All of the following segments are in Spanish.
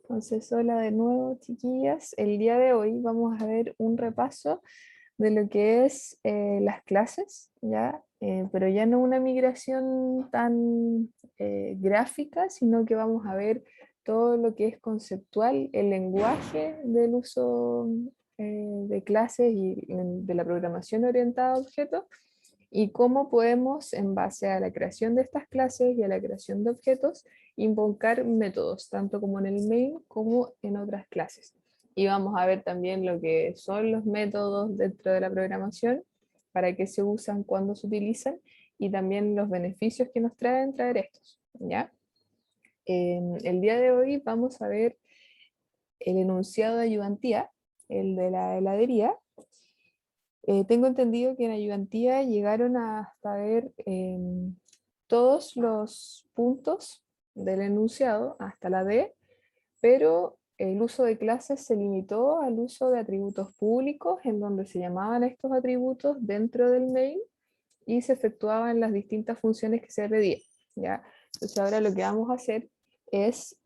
Entonces, hola de nuevo, chiquillas. El día de hoy vamos a ver un repaso de lo que es las clases, ¿ya? Pero ya no una migración tan gráfica, sino que vamos a ver todo lo que es conceptual, el lenguaje del uso de clases y de la programación orientada a objetos, y cómo podemos, en base a la creación de estas clases y a la creación de objetos, invocar métodos, tanto como en el main como en otras clases. Y vamos a ver también lo que son los métodos dentro de la programación, para qué se usan, cuándo se utilizan, y también los beneficios que nos traen traer estos, ¿ya? El día de hoy vamos a ver el enunciado de ayudantía, el de la heladería. Tengo entendido que en ayudantía llegaron hasta ver todos los puntos del enunciado, hasta la D, pero el uso de clases se limitó al uso de atributos públicos, en donde se llamaban estos atributos dentro del main y se efectuaban las distintas funciones que se pedían, ¿ya? Entonces ahora lo que vamos a hacer es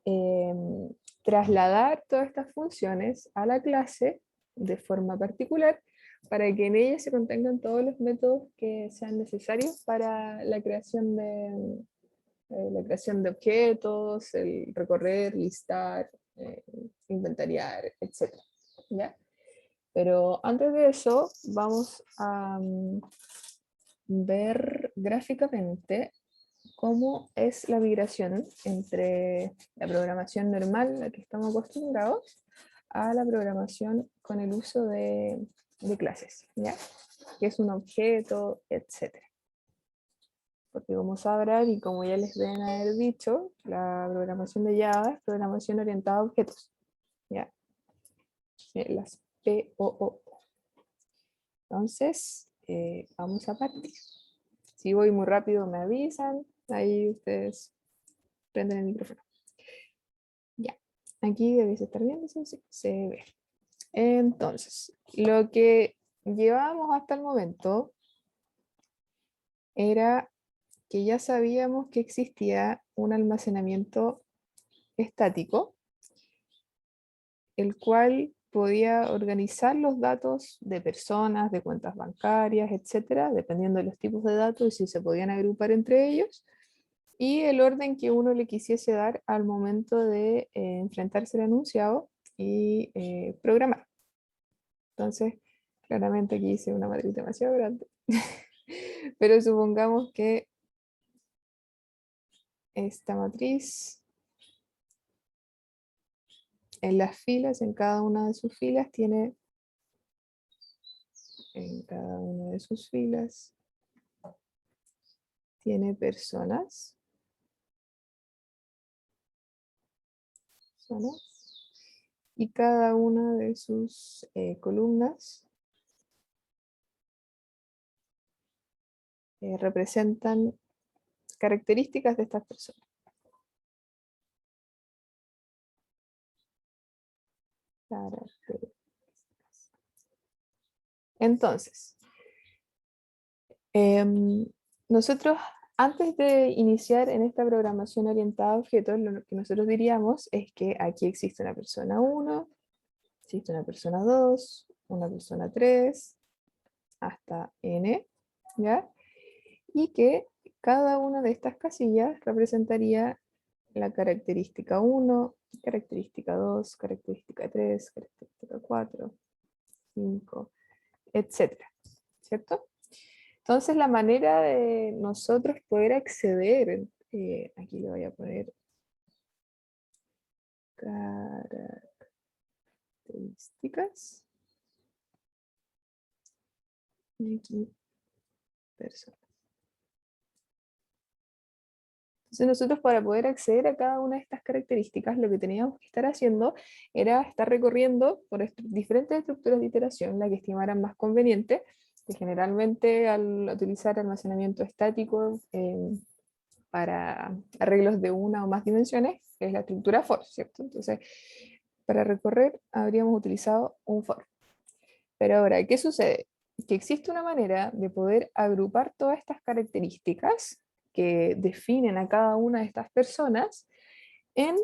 trasladar todas estas funciones a la clase de forma particular, para que en ella se contengan todos los métodos que sean necesarios para la creación de objetos, el recorrer, listar, inventariar, etc. ¿Ya? Pero antes de eso, vamos a ver gráficamente cómo es la migración entre la programación normal, a la que estamos acostumbrados, a la programación con el uso de clases, ¿ya? Que es un objeto, etc. Porque como sabrán y como ya les deben haber dicho, la programación de Java es programación orientada a objetos, ¿ya? Las POO. Entonces, vamos a partir. Si voy muy rápido me avisan, ahí ustedes prenden el micrófono. Ya, aquí debes estar viendo, sí, se ve. Entonces, lo que llevábamos hasta el momento era que ya sabíamos que existía un almacenamiento estático, el cual podía organizar los datos de personas, de cuentas bancarias, etcétera, dependiendo de los tipos de datos y si se podían agrupar entre ellos, y el orden que uno le quisiese dar al momento de enfrentarse al enunciado y programar. Entonces, claramente aquí hice una matriz demasiado grande, pero supongamos que esta matriz, en las filas, en cada una de sus filas, tiene, en cada una de sus filas, tiene personas, y cada una de sus columnas representan características de estas personas. Entonces, nosotros, antes de iniciar en esta programación orientada a objetos, lo que nosotros diríamos es que aquí existe una persona 1, existe una persona 2, una persona 3, hasta n, ¿ya? Y que cada una de estas casillas representaría la característica 1, característica 2, característica 3, característica 4, 5, etcétera, ¿cierto? Entonces la manera de nosotros poder acceder, aquí le voy a poner características, y aquí personas. Entonces nosotros, para poder acceder a cada una de estas características, lo que teníamos que estar haciendo era estar recorriendo por diferentes estructuras de iteración, la que estimaran más conveniente, que generalmente al utilizar almacenamiento estático para arreglos de una o más dimensiones, es la estructura for, ¿cierto? Entonces, para recorrer habríamos utilizado un for. Pero ahora, ¿qué sucede? Que existe una manera de poder agrupar todas estas características que definen a cada una de estas personas en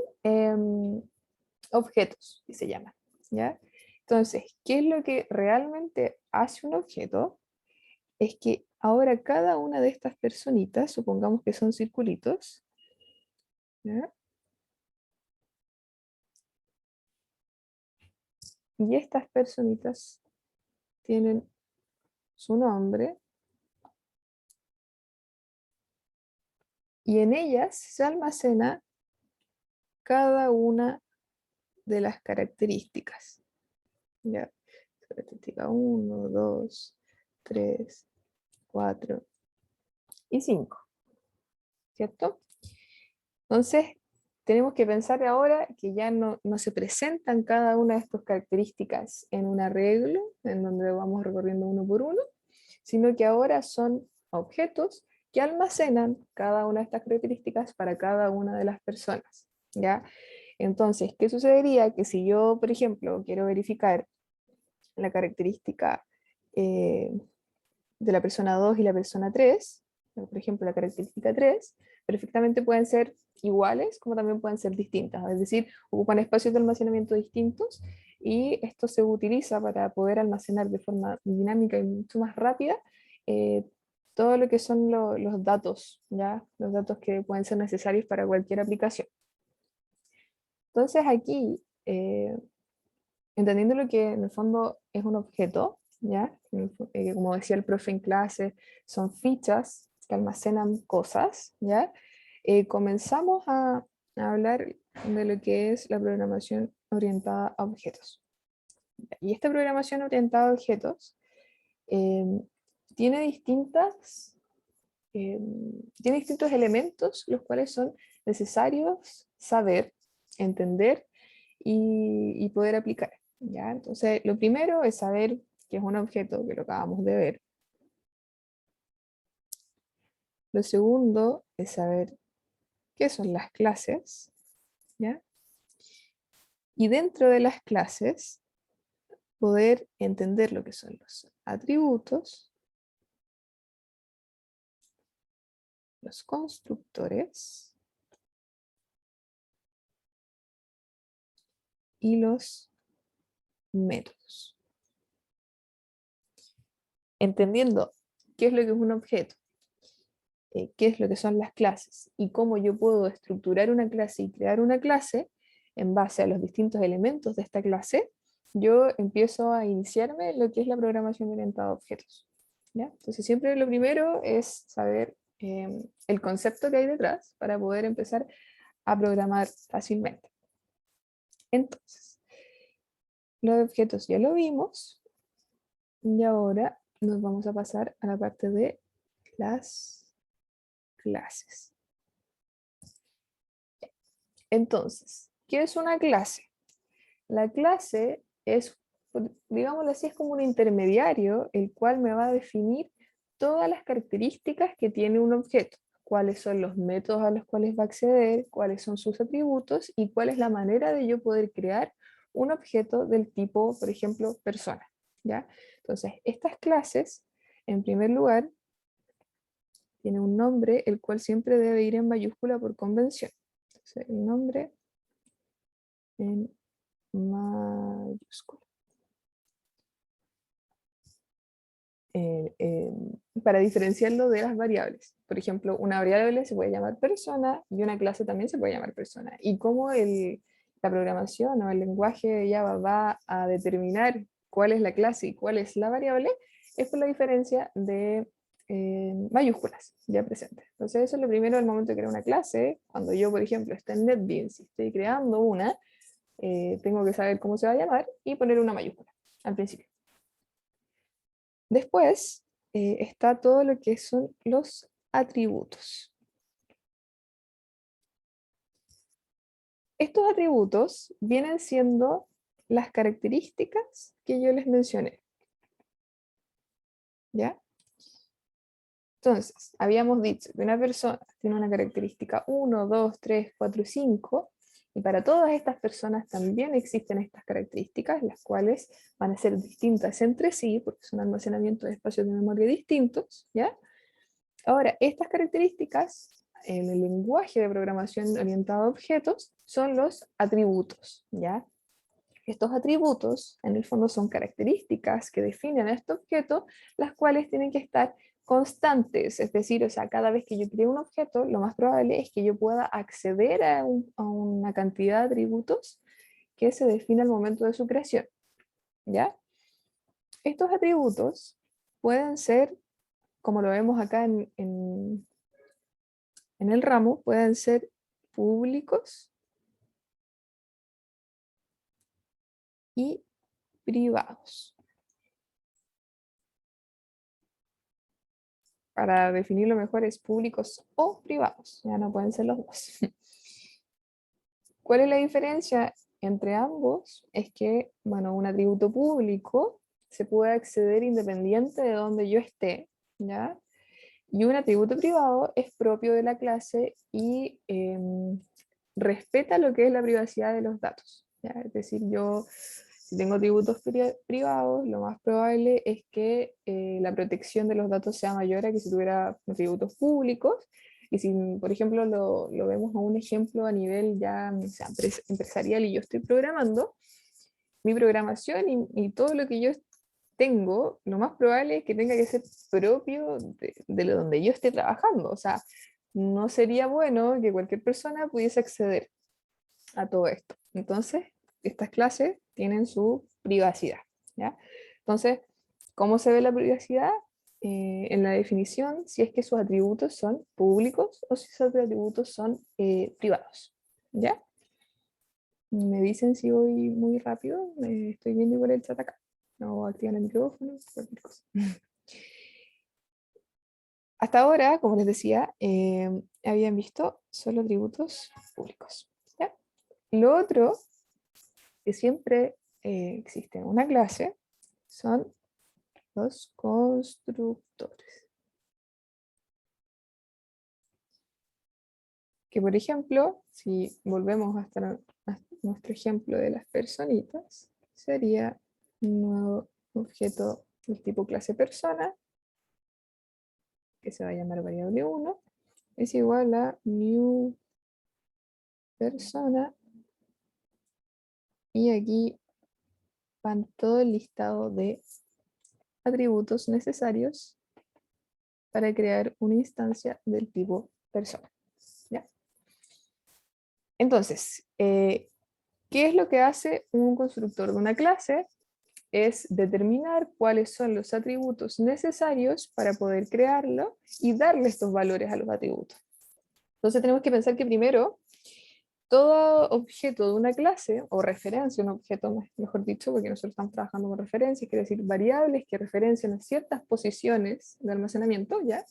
objetos, que se llaman, ¿ya? Entonces, ¿qué es lo que realmente hace un objeto? Es que ahora cada una de estas personitas, supongamos que son circulitos, ¿ya? Y estas personitas tienen su nombre y en ellas se almacena cada una de las características, ¿ya? Característica 1, 2, 3, 4 y 5, ¿cierto? Entonces, tenemos que pensar ahora que ya no se presentan cada una de estas características en un arreglo, en donde vamos recorriendo uno por uno, sino que ahora son objetos que almacenan cada una de estas características para cada una de las personas, ¿ya? Entonces, ¿qué sucedería? Que si yo, por ejemplo, quiero verificar la característica eh, de la persona 2 y la persona 3, por ejemplo, la característica 3, perfectamente pueden ser iguales como también pueden ser distintas, es decir, ocupan espacios de almacenamiento distintos y esto se utiliza para poder almacenar de forma dinámica y mucho más rápida eh, todo lo que son los datos, ¿ya? Los datos que pueden ser necesarios para cualquier aplicación. Entonces aquí, entendiendo lo que en el fondo es un objeto, ¿ya? Como decía el profe en clase, son fichas que almacenan cosas, ¿ya? Comenzamos a hablar de lo que es la programación orientada a objetos. Y esta programación orientada a objetos eh, tiene eh, tiene distintos elementos los cuales son necesarios saber, entender y poder aplicar, ¿ya? Entonces, lo primero es saber qué es un objeto, que lo acabamos de ver. Lo segundo es saber qué son las clases, ¿ya? Y dentro de las clases, poder entender lo que son los atributos, los constructores y los métodos. Entendiendo qué es lo que es un objeto, qué es lo que son las clases y cómo yo puedo estructurar una clase y crear una clase en base a los distintos elementos de esta clase, yo empiezo a iniciarme en lo que es la programación orientada a objetos, ¿ya? Entonces siempre lo primero es saber el concepto que hay detrás para poder empezar a programar fácilmente. Entonces, los objetos ya lo vimos y ahora nos vamos a pasar a la parte de las clases. Entonces, ¿qué es una clase? La clase es, digámoslo así, es como un intermediario, el cual me va a definir todas las características que tiene un objeto, cuáles son los métodos a los cuales va a acceder, cuáles son sus atributos y cuál es la manera de yo poder crear un objeto del tipo, por ejemplo, persona, ¿ya? Entonces, estas clases, en primer lugar, tienen un nombre, el cual siempre debe ir en mayúscula por convención. Entonces, el nombre en mayúscula. Para diferenciarlo de las variables. Por ejemplo, una variable se puede llamar persona y una clase también se puede llamar persona. Y cómo la programación o el lenguaje de Java va a determinar cuál es la clase y cuál es la variable, es por la diferencia de mayúsculas ya presentes. Entonces eso es lo primero al momento de crear una clase. Cuando yo, por ejemplo, esté en NetBeans y estoy creando una, tengo que saber cómo se va a llamar y poner una mayúscula al principio. Después está todo lo que son los atributos. Estos atributos vienen siendo las características que yo les mencioné. ¿Ya? Entonces, habíamos dicho que una persona tiene una característica 1, 2, 3, 4, 5, y para todas estas personas también existen estas características, las cuales van a ser distintas entre sí, porque son almacenamientos de espacios de memoria distintos, ¿ya? Ahora, estas características en el lenguaje de programación orientado a objetos son los atributos, ¿ya? Estos atributos, en el fondo, son características que definen a este objeto, las cuales tienen que estar constantes, es decir, o sea, cada vez que yo creo un objeto, lo más probable es que yo pueda acceder a una cantidad de atributos que se define al momento de su creación, ¿ya? Estos atributos pueden ser, como lo vemos acá en el ramo, pueden ser públicos y privados. Para definirlo mejor es públicos o privados, ya no pueden ser los dos. ¿Cuál es la diferencia entre ambos? Es que, bueno, un atributo público se puede acceder independiente de donde yo esté, ¿ya? Y un atributo privado es propio de la clase y respeta lo que es la privacidad de los datos, ¿ya? Es decir, yo, si tengo atributos privados, lo más probable es que la protección de los datos sea mayor a que si tuviera atributos públicos. Y si, por ejemplo, lo vemos a un ejemplo a nivel ya o sea, empresarial y yo estoy programando, mi programación y todo lo que yo tengo, lo más probable es que tenga que ser propio de donde yo esté trabajando. O sea, no sería bueno que cualquier persona pudiese acceder a todo esto. Entonces, estas clases tienen su privacidad, ¿ya? Entonces, ¿cómo se ve la privacidad? En la definición, si es que sus atributos son públicos o si sus atributos son privados, ¿ya? Me dicen si voy muy rápido, estoy viendo igual el chat acá. No activan el micrófono, cualquier cosa. Hasta ahora, como les decía, habían visto solo atributos públicos, ¿ya? Lo otro que siempre existe en una clase son los constructores. Que por ejemplo, si volvemos a nuestro ejemplo de las personitas, sería un nuevo objeto del tipo clase persona, que se va a llamar variable 1, es igual a new persona, y aquí van todo el listado de atributos necesarios para crear una instancia del tipo persona, ¿ya? Entonces, ¿qué es lo que hace un constructor de una clase? Es determinar cuáles son los atributos necesarios para poder crearlo y darle estos valores a los atributos. Entonces tenemos que pensar que primero, todo objeto de una clase, o referencia a un objeto, mejor dicho, porque nosotros estamos trabajando con referencias, quiere decir variables que referencian a ciertas posiciones de almacenamiento, ¿ya?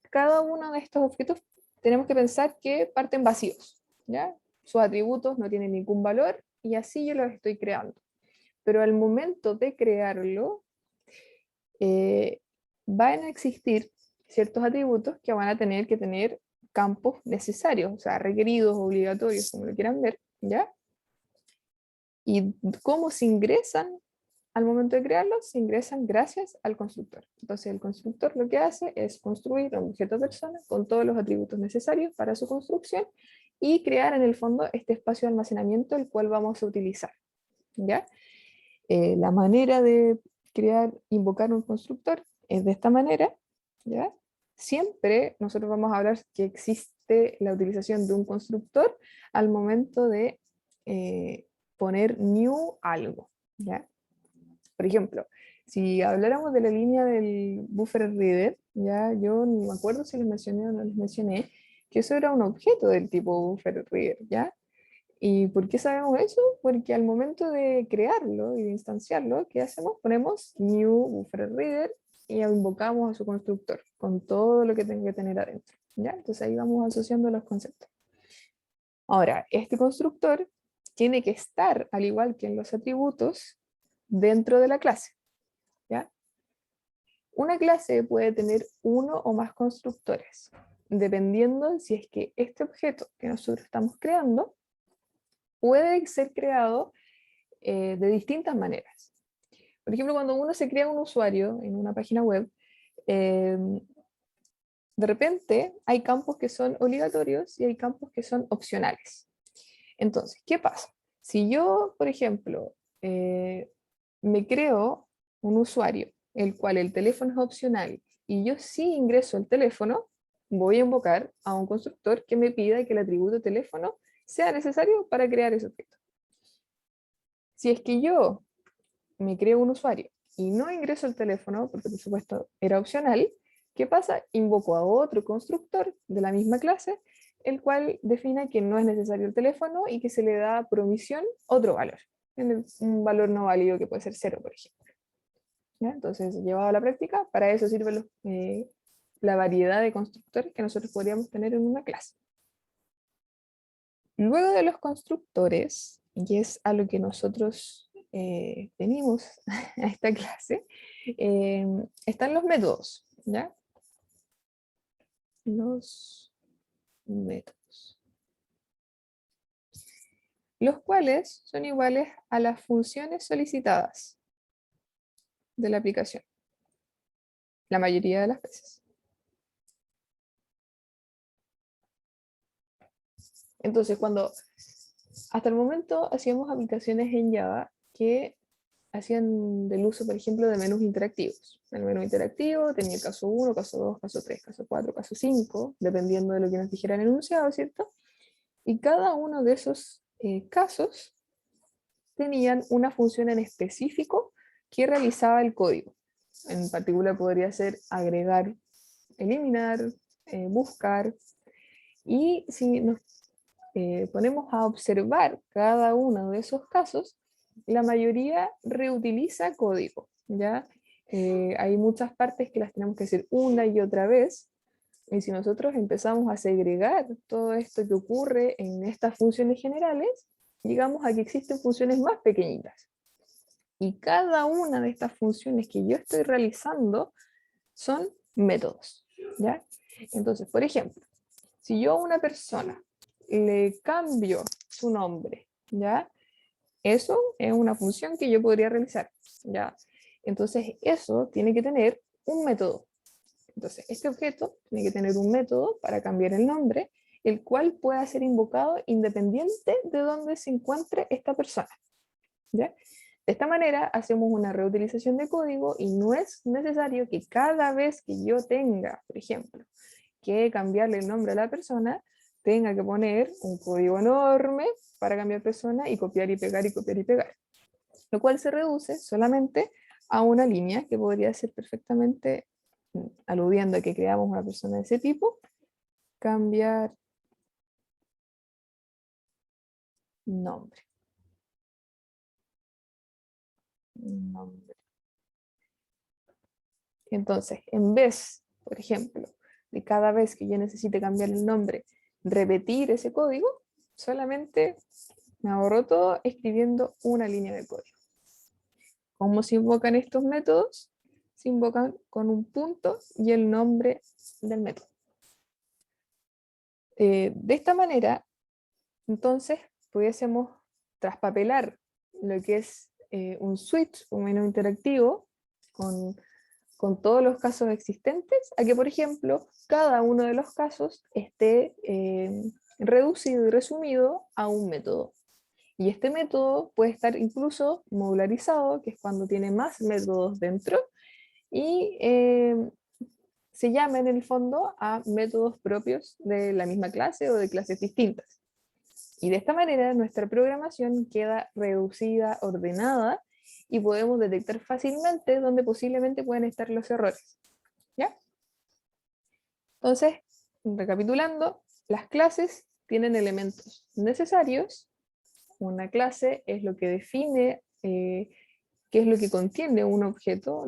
Cada uno de estos objetos tenemos que pensar que parten vacíos, ¿ya? Sus atributos no tienen ningún valor y así yo los estoy creando. Pero al momento de crearlo, van a existir ciertos atributos que van a tener que tener campos necesarios, o sea, requeridos, obligatorios, como lo quieran ver, ¿ya? Y cómo se ingresan al momento de crearlos, se ingresan gracias al constructor. Entonces el constructor lo que hace es construir un objeto persona con todos los atributos necesarios para su construcción y crear en el fondo este espacio de almacenamiento el cual vamos a utilizar, ¿ya? La manera de crear, invocar un constructor es de esta manera, ¿ya? Siempre nosotros vamos a hablar que existe la utilización de un constructor al momento de poner new algo, ¿ya? Por ejemplo, si habláramos de la línea del buffer reader, ya yo ni me acuerdo si les mencioné o no les mencioné, que eso era un objeto del tipo buffer reader, ¿ya? ¿Y por qué sabemos eso? Porque al momento de crearlo y de instanciarlo, ¿qué hacemos? Ponemos new buffer reader y invocamos a su constructor con todo lo que tenga que tener adentro, ¿ya? Entonces ahí vamos asociando los conceptos. Ahora, este constructor tiene que estar, al igual que en los atributos, dentro de la clase, ¿ya? Una clase puede tener uno o más constructores, dependiendo si es que este objeto que nosotros estamos creando puede ser creado de distintas maneras. Por ejemplo, cuando uno se crea un usuario en una página web, eh, de repente hay campos que son obligatorios y hay campos que son opcionales. Entonces, ¿qué pasa? Si yo, por ejemplo, me creo un usuario, el cual el teléfono es opcional, y yo sí ingreso el teléfono, voy a invocar a un constructor que me pida que el atributo teléfono sea necesario para crear ese objeto. Si es que yo me creo un usuario y no ingreso el teléfono, porque por supuesto era opcional, ¿qué pasa? Invoco a otro constructor de la misma clase, el cual define que no es necesario el teléfono y que se le da por omisión otro valor, un valor no válido que puede ser 0, por ejemplo. ¿Ya? Entonces, llevado a la práctica, para eso sirve la variedad de constructores que nosotros podríamos tener en una clase. Luego de los constructores, y es a lo que nosotros venimos a esta clase, están los métodos, ¿ya? Los métodos. Los cuales son iguales a las funciones solicitadas de la aplicación, la mayoría de las veces. Entonces, cuando hasta el momento hacíamos aplicaciones en Java que hacían del uso, por ejemplo, de menús interactivos. El menú interactivo tenía caso 1, caso 2, caso 3, caso 4, caso 5, dependiendo de lo que nos dijera el enunciado, ¿cierto? Y cada uno de esos casos tenían una función en específico que realizaba el código. En particular podría ser agregar, eliminar, buscar. Y si nos ponemos a observar cada uno de esos casos, la mayoría reutiliza código, ¿ya? Hay muchas partes que las tenemos que hacer una y otra vez, y si nosotros empezamos a segregar todo esto que ocurre en estas funciones generales, llegamos a que existen funciones más pequeñitas. Y cada una de estas funciones que yo estoy realizando son métodos, ¿ya? Entonces, por ejemplo, si yo a una persona le cambio su nombre, ¿ya? Eso es una función que yo podría realizar, ¿ya? Entonces, eso tiene que tener un método. Entonces, este objeto tiene que tener un método para cambiar el nombre, el cual pueda ser invocado independiente de dónde se encuentre esta persona, ¿ya? De esta manera, hacemos una reutilización de código y no es necesario que cada vez que yo tenga, por ejemplo, que cambiarle el nombre a la persona, tenga que poner un código enorme para cambiar persona y copiar y pegar y copiar y pegar. Lo cual se reduce solamente a una línea que podría ser perfectamente, aludiendo a que creamos una persona de ese tipo, cambiar nombre. Nombre. Entonces, en vez, por ejemplo, de cada vez que yo necesite cambiar el nombre, repetir ese código, solamente me ahorro todo escribiendo una línea de código. ¿Cómo se invocan estos métodos? Se invocan con un punto y el nombre del método. De esta manera, entonces, pudiésemos traspapelar lo que es un switch, un menú interactivo, con todos los casos existentes, a que, por ejemplo, cada uno de los casos esté reducido y resumido a un método. Y este método puede estar incluso modularizado, que es cuando tiene más métodos dentro, y se llama en el fondo a métodos propios de la misma clase o de clases distintas. Y de esta manera nuestra programación queda reducida, ordenada, y podemos detectar fácilmente dónde posiblemente pueden estar los errores. ¿Ya? Entonces, recapitulando, las clases tienen elementos necesarios. Una clase es lo que define qué es lo que contiene un objeto,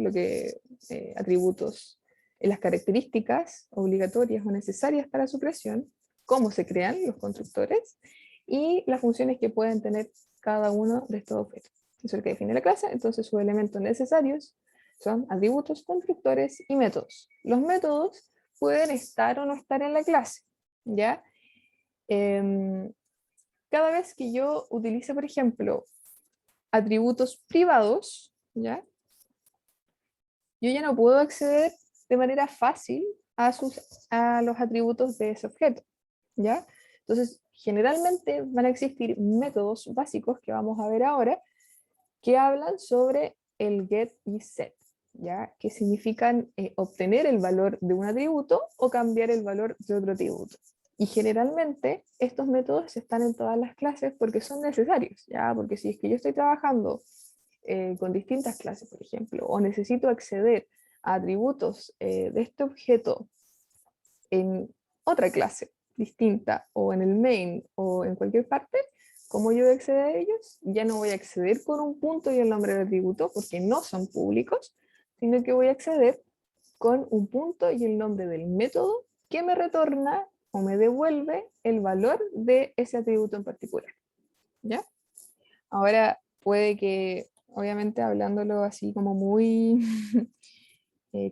atributos, las características obligatorias o necesarias para su creación, cómo se crean los constructores y las funciones que pueden tener cada uno de estos objetos. Eso es lo que define la clase. Entonces sus elementos necesarios son atributos, constructores y métodos. Los métodos pueden estar o no estar en la clase, ¿ya? Cada vez que yo utilice, por ejemplo, atributos privados, ¿ya? Yo ya no puedo acceder de manera fácil a los atributos de ese objeto, ¿ya? Entonces, generalmente van a existir métodos básicos que vamos a ver ahora que hablan sobre el get y set, ¿ya? Que significan obtener el valor de un atributo o cambiar el valor de otro atributo. Y generalmente estos métodos están en todas las clases porque son necesarios, ¿ya? Porque si es que yo estoy trabajando con distintas clases, por ejemplo, o necesito acceder a atributos de este objeto en otra clase distinta, o en el main, o en cualquier parte, ¿cómo yo voy a acceder a ellos? Ya no voy a acceder con un punto y el nombre del atributo, porque no son públicos, sino que voy a acceder con un punto y el nombre del método que me retorna o me devuelve el valor de ese atributo en particular. ¿Ya? Ahora puede que, obviamente hablándolo así como muy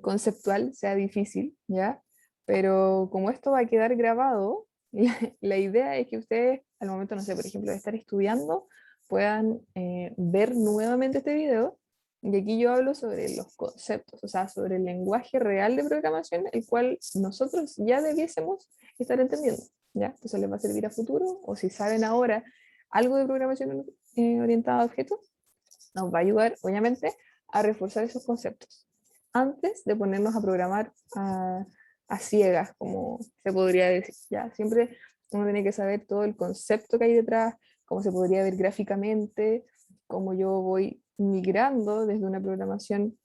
conceptual, sea difícil, ¿ya? Pero como esto va a quedar grabado, la idea es que ustedes, al momento, no sé, por ejemplo, de estar estudiando, puedan ver nuevamente este video. Y aquí yo hablo sobre los conceptos, o sea, sobre el lenguaje real de programación, el cual nosotros ya debiésemos estar entendiendo, ¿ya? Entonces les va a servir a futuro, o si saben ahora algo de programación orientada a objetos, nos va a ayudar, obviamente, a reforzar esos conceptos antes de ponernos a programar a ciegas, como se podría decir. ¿Ya? Siempre uno tiene que saber todo el concepto que hay detrás, cómo se podría ver gráficamente, cómo yo voy migrando desde una programación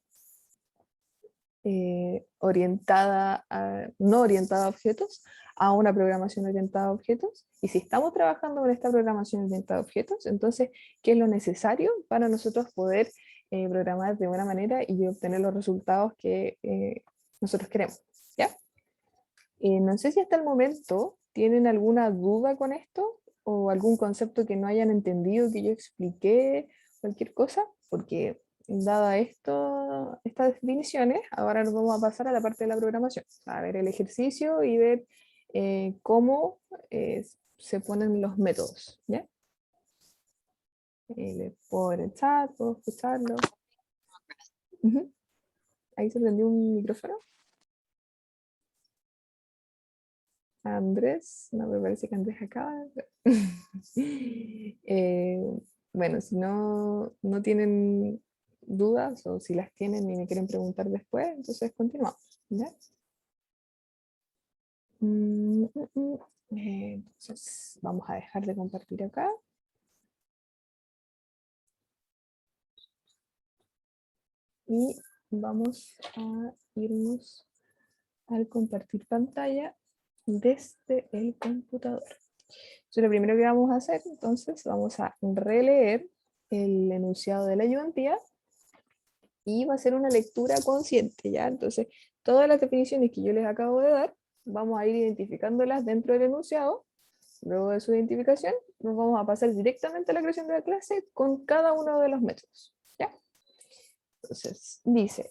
no orientada a objetos, a una programación orientada a objetos. Y si estamos trabajando con esta programación orientada a objetos, entonces, ¿qué es lo necesario para nosotros poder programar de buena manera y obtener los resultados que nosotros queremos? ¿Ya? No sé si hasta el momento tienen alguna duda con esto o algún concepto que no hayan entendido, que yo expliqué, cualquier cosa, porque dada estas definiciones, ahora nos vamos a pasar a la parte de la programación, a ver el ejercicio y ver cómo se ponen los métodos, ¿ya? Le puedo ver el chat, puedo escucharlo. Ujú. Ahí se prendió un micrófono. Andrés, no me parece que Andrés acaba. Eh, bueno, si no tienen dudas o si las tienen y me quieren preguntar después, entonces continuamos. ¿Ya? Entonces vamos a dejar de compartir acá. Y vamos a irnos al compartir pantalla desde el computador. Entonces, lo primero que vamos a hacer, entonces, vamos a releer el enunciado de la ayudantía y va a ser una lectura consciente, ¿ya? Entonces, todas las definiciones que yo les acabo de dar, vamos a ir identificándolas dentro del enunciado. Luego de su identificación, nos vamos a pasar directamente a la creación de la clase con cada uno de los métodos, ¿ya? Entonces, dice,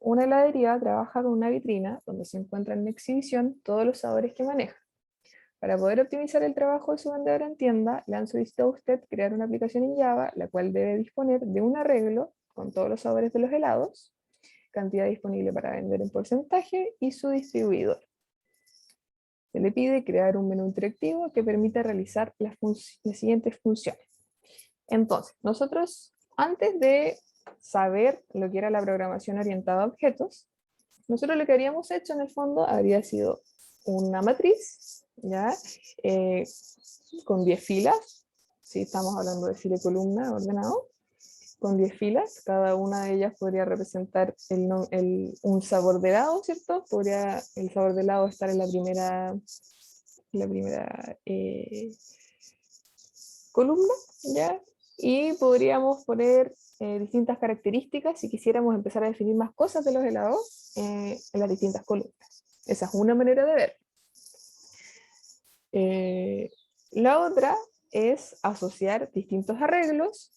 una heladería trabaja con una vitrina donde se encuentran en exhibición todos los sabores que maneja. Para poder optimizar el trabajo de su vendedor en tienda, le han solicitado a usted crear una aplicación en Java, la cual debe disponer de un arreglo con todos los sabores de los helados, cantidad disponible para vender en porcentaje y su distribuidor. Se le pide crear un menú interactivo que permita realizar las siguientes funciones. Entonces, nosotros, antes de saber lo que era la programación orientada a objetos, nosotros lo que habríamos hecho en el fondo habría sido una matriz, ¿ya? Eh, con 10 filas, si estamos hablando de fila y columna ordenado, con 10 filas, cada una de ellas podría representar un sabor de helado, ¿cierto? Podría el sabor de helado estar en la primera columna, ¿ya? Y podríamos poner distintas características si quisiéramos empezar a definir más cosas de los helados en las distintas columnas. Esa es una manera de ver. La otra es asociar distintos arreglos,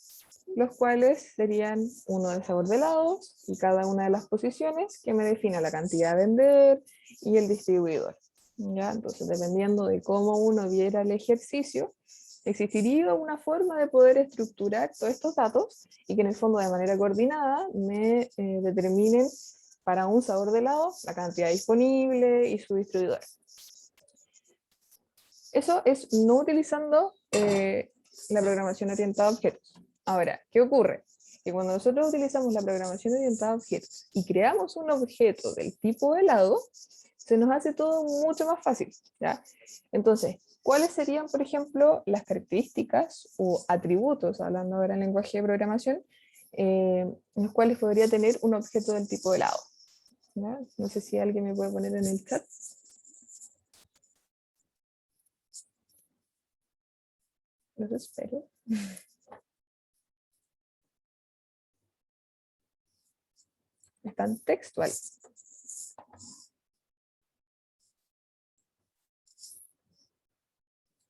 los cuales serían uno de sabor de helados y cada una de las posiciones que me defina la cantidad a vender y el distribuidor. ¿Ya? Entonces, dependiendo de cómo uno viera el ejercicio, existiría una forma de poder estructurar todos estos datos y que en el fondo de manera coordinada me determinen para un sabor de helado la cantidad disponible y su distribuidor. Eso es no utilizando la programación orientada a objetos. Ahora, ¿qué ocurre? Que cuando nosotros utilizamos la programación orientada a objetos y creamos un objeto del tipo helado, se nos hace todo mucho más fácil, ¿ya? Entonces, ¿cuáles serían, por ejemplo, las características o atributos, hablando ahora en lenguaje de programación, los cuales podría tener un objeto del tipo helado? ¿Ya? No sé si alguien me puede poner en el chat. Los espero. Están textuales.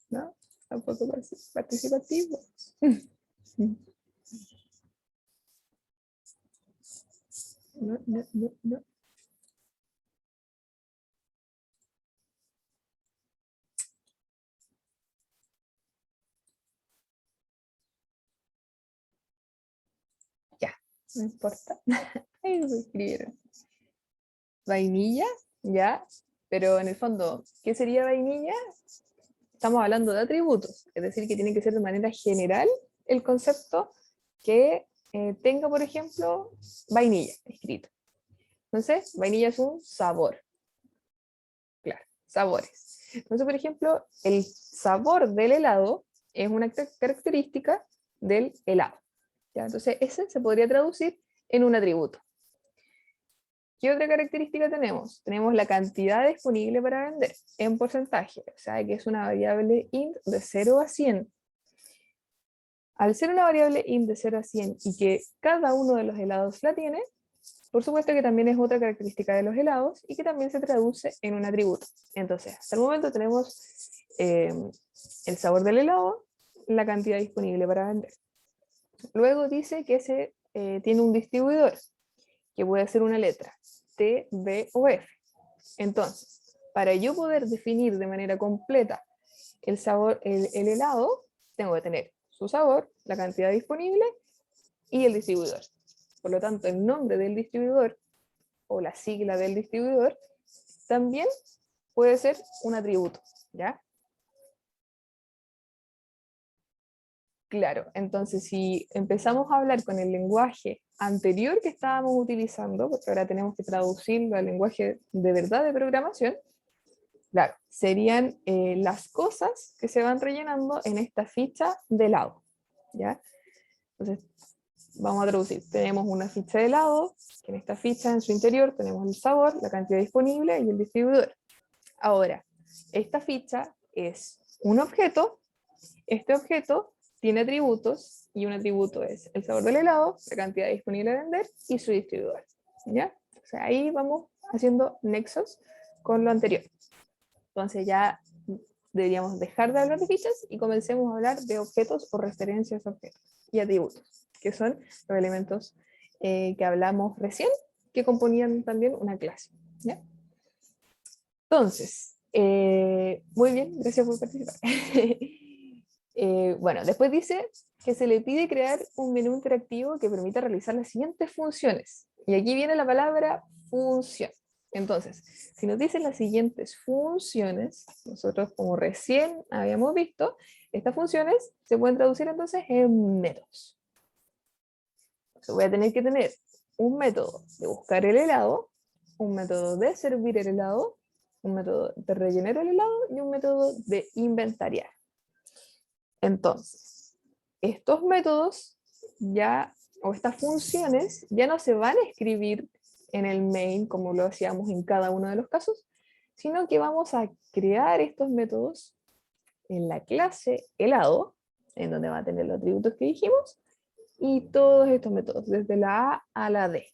¿No? Tampoco participativo. No, no, no, no. Ya, no importa. Ahí lo escribieron. Vainilla, ya, pero en el fondo, ¿qué sería vainilla? Estamos hablando de atributos, es decir, que tiene que ser de manera general el concepto que tenga, por ejemplo, vainilla escrito. Entonces, vainilla es un sabor, claro, sabores. Entonces, por ejemplo, el sabor del helado es una característica del helado. ¿Ya? Entonces, ese se podría traducir en un atributo. ¿Qué otra característica tenemos? Tenemos la cantidad disponible para vender en porcentaje, o sea que es una variable int de 0 a 100. Al ser una variable int de 0 a 100 y que cada uno de los helados la tiene, por supuesto que también es otra característica de los helados y que también se traduce en un atributo. Entonces, hasta el momento tenemos el sabor del helado, la cantidad disponible para vender. Luego dice que se tiene un distribuidor, que puede ser una letra, T, B o F. Entonces, para yo poder definir de manera completa el sabor, el helado, tengo que tener su sabor, la cantidad disponible y el distribuidor. Por lo tanto, el nombre del distribuidor o la sigla del distribuidor también puede ser un atributo, ¿ya? Claro, entonces si empezamos a hablar con el lenguaje anterior que estábamos utilizando, porque ahora tenemos que traducirlo al lenguaje de verdad de programación, claro, serían las cosas que se van rellenando en esta ficha de lado, ¿ya? Entonces, vamos a traducir. Tenemos una ficha de lado, que en esta ficha, en su interior, tenemos el sabor, la cantidad disponible y el distribuidor. Ahora, esta ficha es un objeto. Este objeto tiene atributos, y un atributo es el sabor del helado, la cantidad disponible a vender y su distribuidor, ¿ya? O sea, ahí vamos haciendo nexos con lo anterior. Entonces ya deberíamos dejar de hablar de fichas y comencemos a hablar de objetos o referencias a objetos y atributos, que son los elementos que hablamos recién, que componían también una clase, ¿ya? Entonces, muy bien, gracias por participar. Bueno, después dice que se le pide crear un menú interactivo que permita realizar las siguientes funciones. Y aquí viene la palabra función. Entonces, si nos dicen las siguientes funciones, nosotros como recién habíamos visto, estas funciones se pueden traducir entonces en métodos. Entonces, voy a tener que tener un método de buscar el helado, un método de servir el helado, un método de rellenar el helado y un método de inventariar. Entonces, estos métodos ya, o estas funciones, ya no se van a escribir en el main como lo hacíamos en cada uno de los casos, sino que vamos a crear estos métodos en la clase helado, en donde va a tener los atributos que dijimos, y todos estos métodos, desde la A a la D.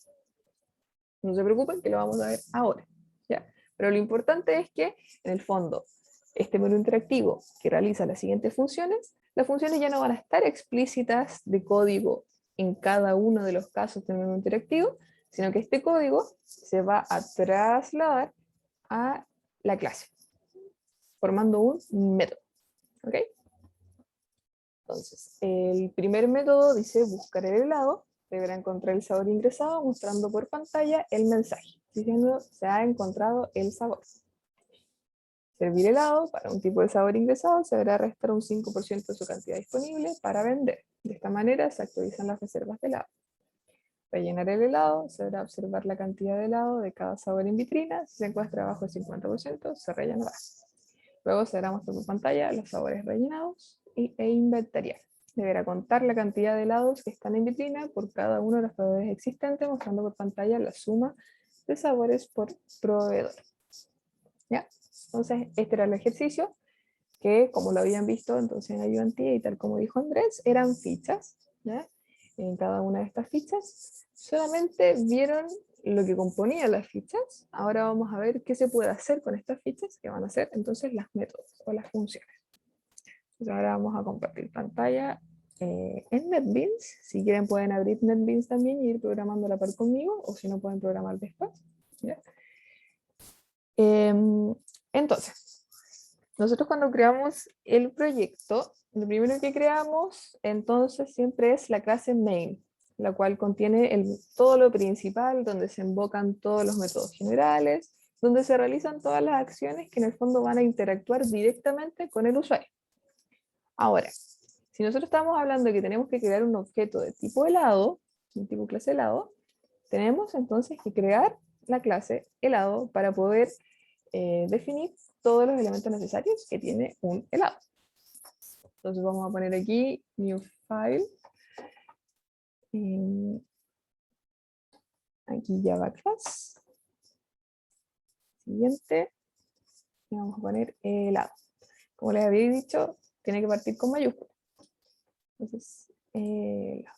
No se preocupen que lo vamos a ver ahora, ¿ya? Pero lo importante es que, en el fondo, este menú interactivo que realiza las siguientes funciones, las funciones ya no van a estar explícitas de código en cada uno de los casos del menú interactivo, sino que este código se va a trasladar a la clase, formando un método. ¿Ok? Entonces, el primer método dice buscar el helado, deberá encontrar el sabor ingresado mostrando por pantalla el mensaje, diciendo se ha encontrado el sabor. servir helado para un tipo de sabor ingresado, se deberá restar un 5% de su cantidad disponible para vender. De esta manera se actualizan las reservas de helado. Rellenar el helado, se deberá observar la cantidad de helado de cada sabor en vitrina. Si se encuentra bajo el 50%, se rellenará. Luego se deberá mostrar por pantalla los sabores rellenados e inventariar. Deberá contar la cantidad de helados que están en vitrina por cada uno de los proveedores existentes, mostrando por pantalla la suma de sabores por proveedor. ¿Ya? Entonces, este era el ejercicio que, como lo habían visto entonces en ayudantía y tal como dijo Andrés, eran fichas. ¿Ya? En cada una de estas fichas solamente vieron lo que componía las fichas. Ahora vamos a ver qué se puede hacer con estas fichas, que van a ser entonces las métodos o las funciones. Entonces ahora vamos a compartir pantalla en NetBeans. Si quieren pueden abrir NetBeans también y ir programando a la par conmigo, o si no pueden programar después. ¿Ya? Entonces, nosotros cuando creamos el proyecto, lo primero que creamos entonces siempre es la clase main, la cual contiene todo lo principal, donde se invocan todos los métodos generales, donde se realizan todas las acciones que en el fondo van a interactuar directamente con el usuario. Ahora, si nosotros estamos hablando de que tenemos que crear un objeto de tipo helado, un tipo clase helado, tenemos entonces que crear la clase helado para poder definir todos los elementos necesarios que tiene un helado. Entonces vamos a poner aquí new file. Aquí Java class. Siguiente. Y vamos a poner helado. Como les había dicho, tiene que partir con mayúsculas. Entonces, helado.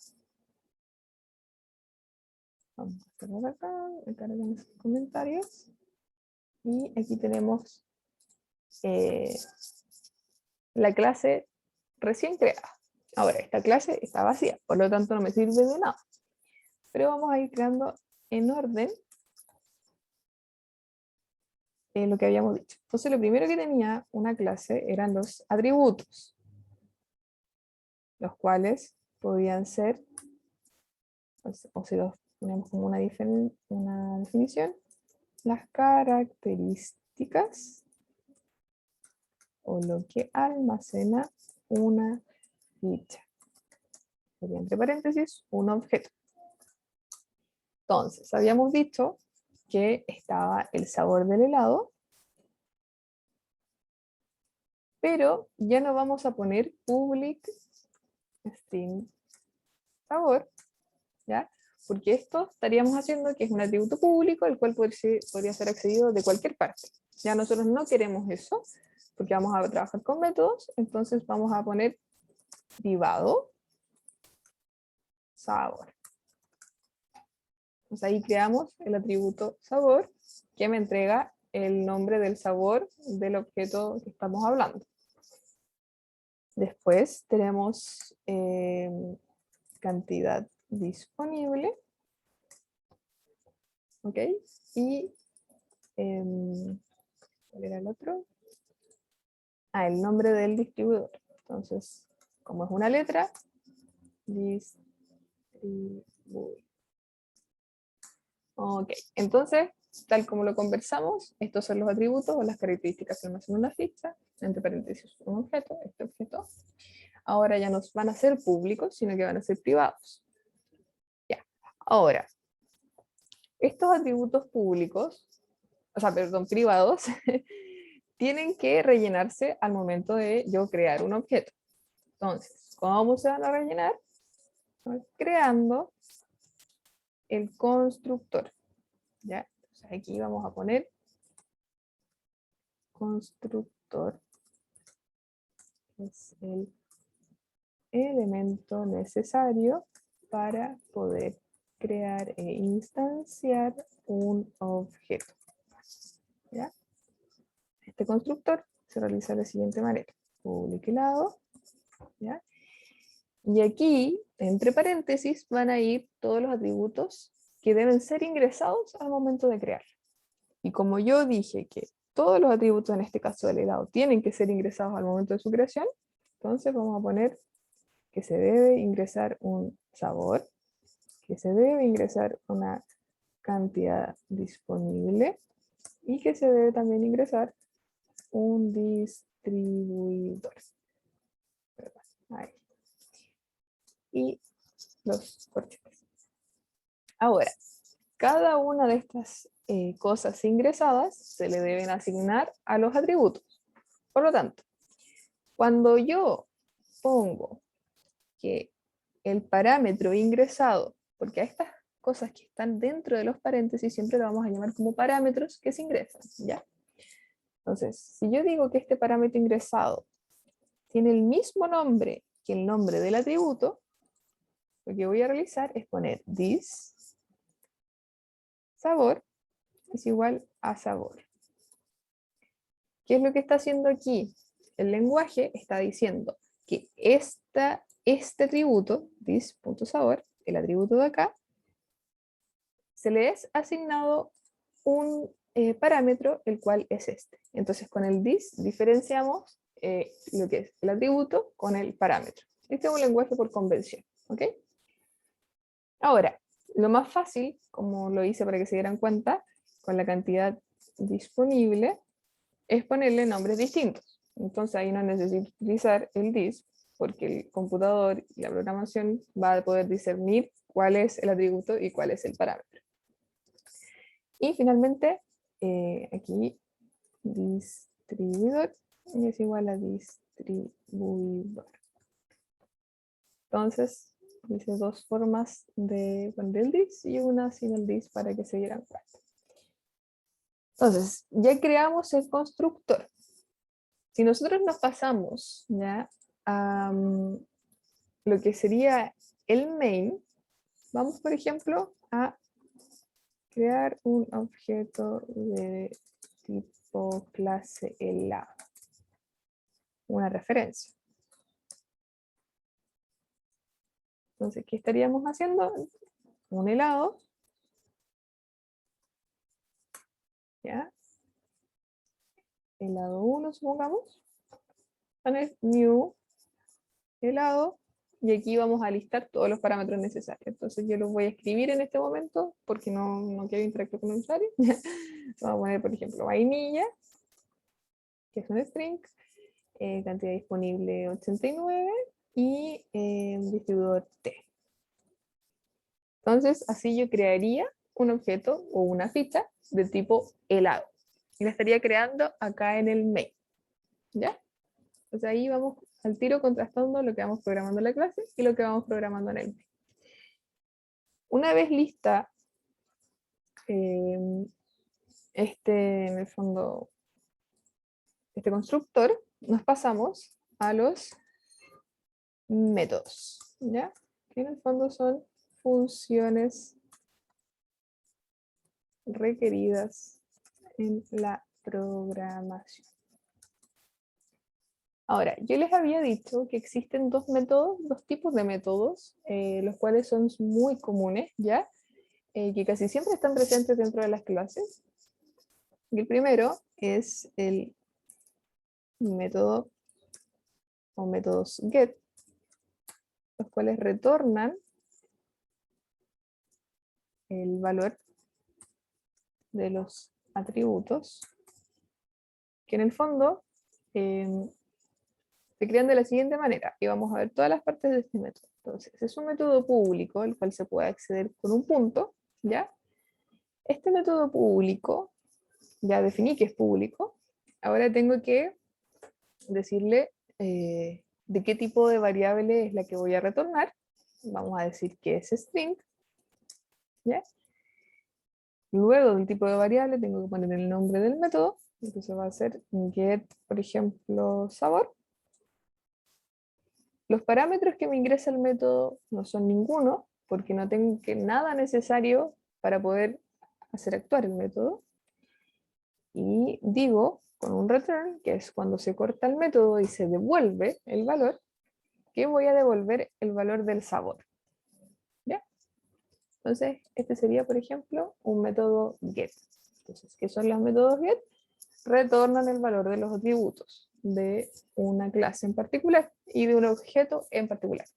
Vamos a cerrar acá, cargamos los comentarios. Y aquí tenemos la clase recién creada. Ahora, esta clase está vacía, por lo tanto no me sirve de nada. Pero vamos a ir creando en orden lo que habíamos dicho. Entonces, lo primero que tenía una clase eran los atributos, los cuales podían ser, o si los ponemos como una definición, las características o lo que almacena una ficha. Sería entre paréntesis un objeto. Entonces, habíamos dicho que estaba el sabor del helado, pero ya no vamos a poner public string sabor, ¿ya? Porque esto estaríamos haciendo que es un atributo público, el cual podría ser accedido de cualquier parte. Ya nosotros no queremos eso, porque vamos a trabajar con métodos, entonces vamos a poner privado sabor. Entonces ahí creamos el atributo sabor, que me entrega el nombre del sabor del objeto que estamos hablando. Después tenemos cantidad disponible. ¿Ok? Y ¿cuál era el otro? El nombre del distribuidor. Entonces, como es una letra, distribuidor. Ok, entonces, tal como lo conversamos, estos son los atributos o las características que almacena una ficha, entre paréntesis un objeto, este objeto. Ahora ya no van a ser públicos, sino que van a ser privados. Ya, ahora, estos atributos públicos, o sea, perdón, privados, tienen que rellenarse al momento de yo crear un objeto. Entonces, ¿cómo se van a rellenar? Creando el constructor. ¿Ya? Entonces aquí vamos a poner constructor, que es el elemento necesario para poder crear e instanciar un objeto. ¿Ya? Este constructor se realiza de la siguiente manera. Public helado, ¿ya? Y aquí, entre paréntesis, van a ir todos los atributos que deben ser ingresados al momento de crear. Y como yo dije que todos los atributos, en este caso del helado, tienen que ser ingresados al momento de su creación, entonces vamos a poner que se debe ingresar un sabor, que se debe ingresar una cantidad disponible y que se debe también ingresar un distribuidor. Ahí. Y los corchetes. Ahora, cada una de estas cosas ingresadas se le deben asignar a los atributos. Por lo tanto, cuando yo pongo que el parámetro ingresado, porque a estas cosas que están dentro de los paréntesis siempre lo vamos a llamar como parámetros que se ingresan, ¿ya? Entonces, si yo digo que este parámetro ingresado tiene el mismo nombre que el nombre del atributo, lo que voy a realizar es poner this sabor es igual a sabor. ¿Qué es lo que está haciendo aquí? El lenguaje está diciendo que este atributo, this.sabor, el atributo de acá, se le es asignado un parámetro, el cual es este. Entonces con el this diferenciamos lo que es el atributo con el parámetro. Este es un lenguaje por convención, ¿ok? Ahora, lo más fácil, como lo hice para que se dieran cuenta, con la cantidad disponible, es ponerle nombres distintos. Entonces ahí no necesito utilizar el this, porque el computador y la programación va a poder discernir cuál es el atributo y cuál es el parámetro. Y finalmente, aquí distribuidor es igual a distribuidor. Entonces, hice dos formas de poner el this y una sin el this para que se dieran cuenta. Entonces, ya creamos el constructor. Si nosotros nos pasamos ya a lo que sería el main, vamos por ejemplo a crear un objeto de tipo clase helado, una referencia. Entonces, ¿qué estaríamos haciendo? Un helado, ¿ya? Helado 1, supongamos. Poner new helado, y aquí vamos a listar todos los parámetros necesarios. Entonces yo los voy a escribir en este momento, porque no quiero interactuar con el usuario. Vamos a poner, por ejemplo, vainilla, que es un string, cantidad disponible 89, y distribuidor T. Entonces, así yo crearía un objeto o una ficha de tipo helado. Y la estaría creando acá en el main. ¿Ya? Entonces ahí vamos al tiro contrastando lo que vamos programando en la clase y lo que vamos programando en el main. Una vez lista en el fondo, este constructor, nos pasamos a los métodos, ¿ya? Que en el fondo son funciones requeridas en la programación. Ahora, yo les había dicho que existen dos tipos de métodos, los cuales son muy comunes, ¿ya? Que casi siempre están presentes dentro de las clases. Y el primero es el método o métodos get, los cuales retornan el valor de los atributos, que en el fondo se crean de la siguiente manera, y vamos a ver todas las partes de este método. Entonces, es un método público, el cual se puede acceder con un punto, ¿ya? Este método público, ya definí que es público, ahora tengo que decirle de qué tipo de variable es la que voy a retornar. Vamos a decir que es string, ¿ya? Luego del tipo de variable tengo que poner el nombre del método, entonces va a ser get, por ejemplo, sabor. Los parámetros que me ingresa el método no son ninguno, porque no tengo nada necesario para poder hacer actuar el método. Y digo con un return, que es cuando se corta el método y se devuelve el valor, que voy a devolver el valor del sabor. ¿Ya? Entonces, este sería, por ejemplo, un método get. Entonces, ¿qué son los métodos get? Retornan el valor de los atributos de una clase en particular y de un objeto en particular.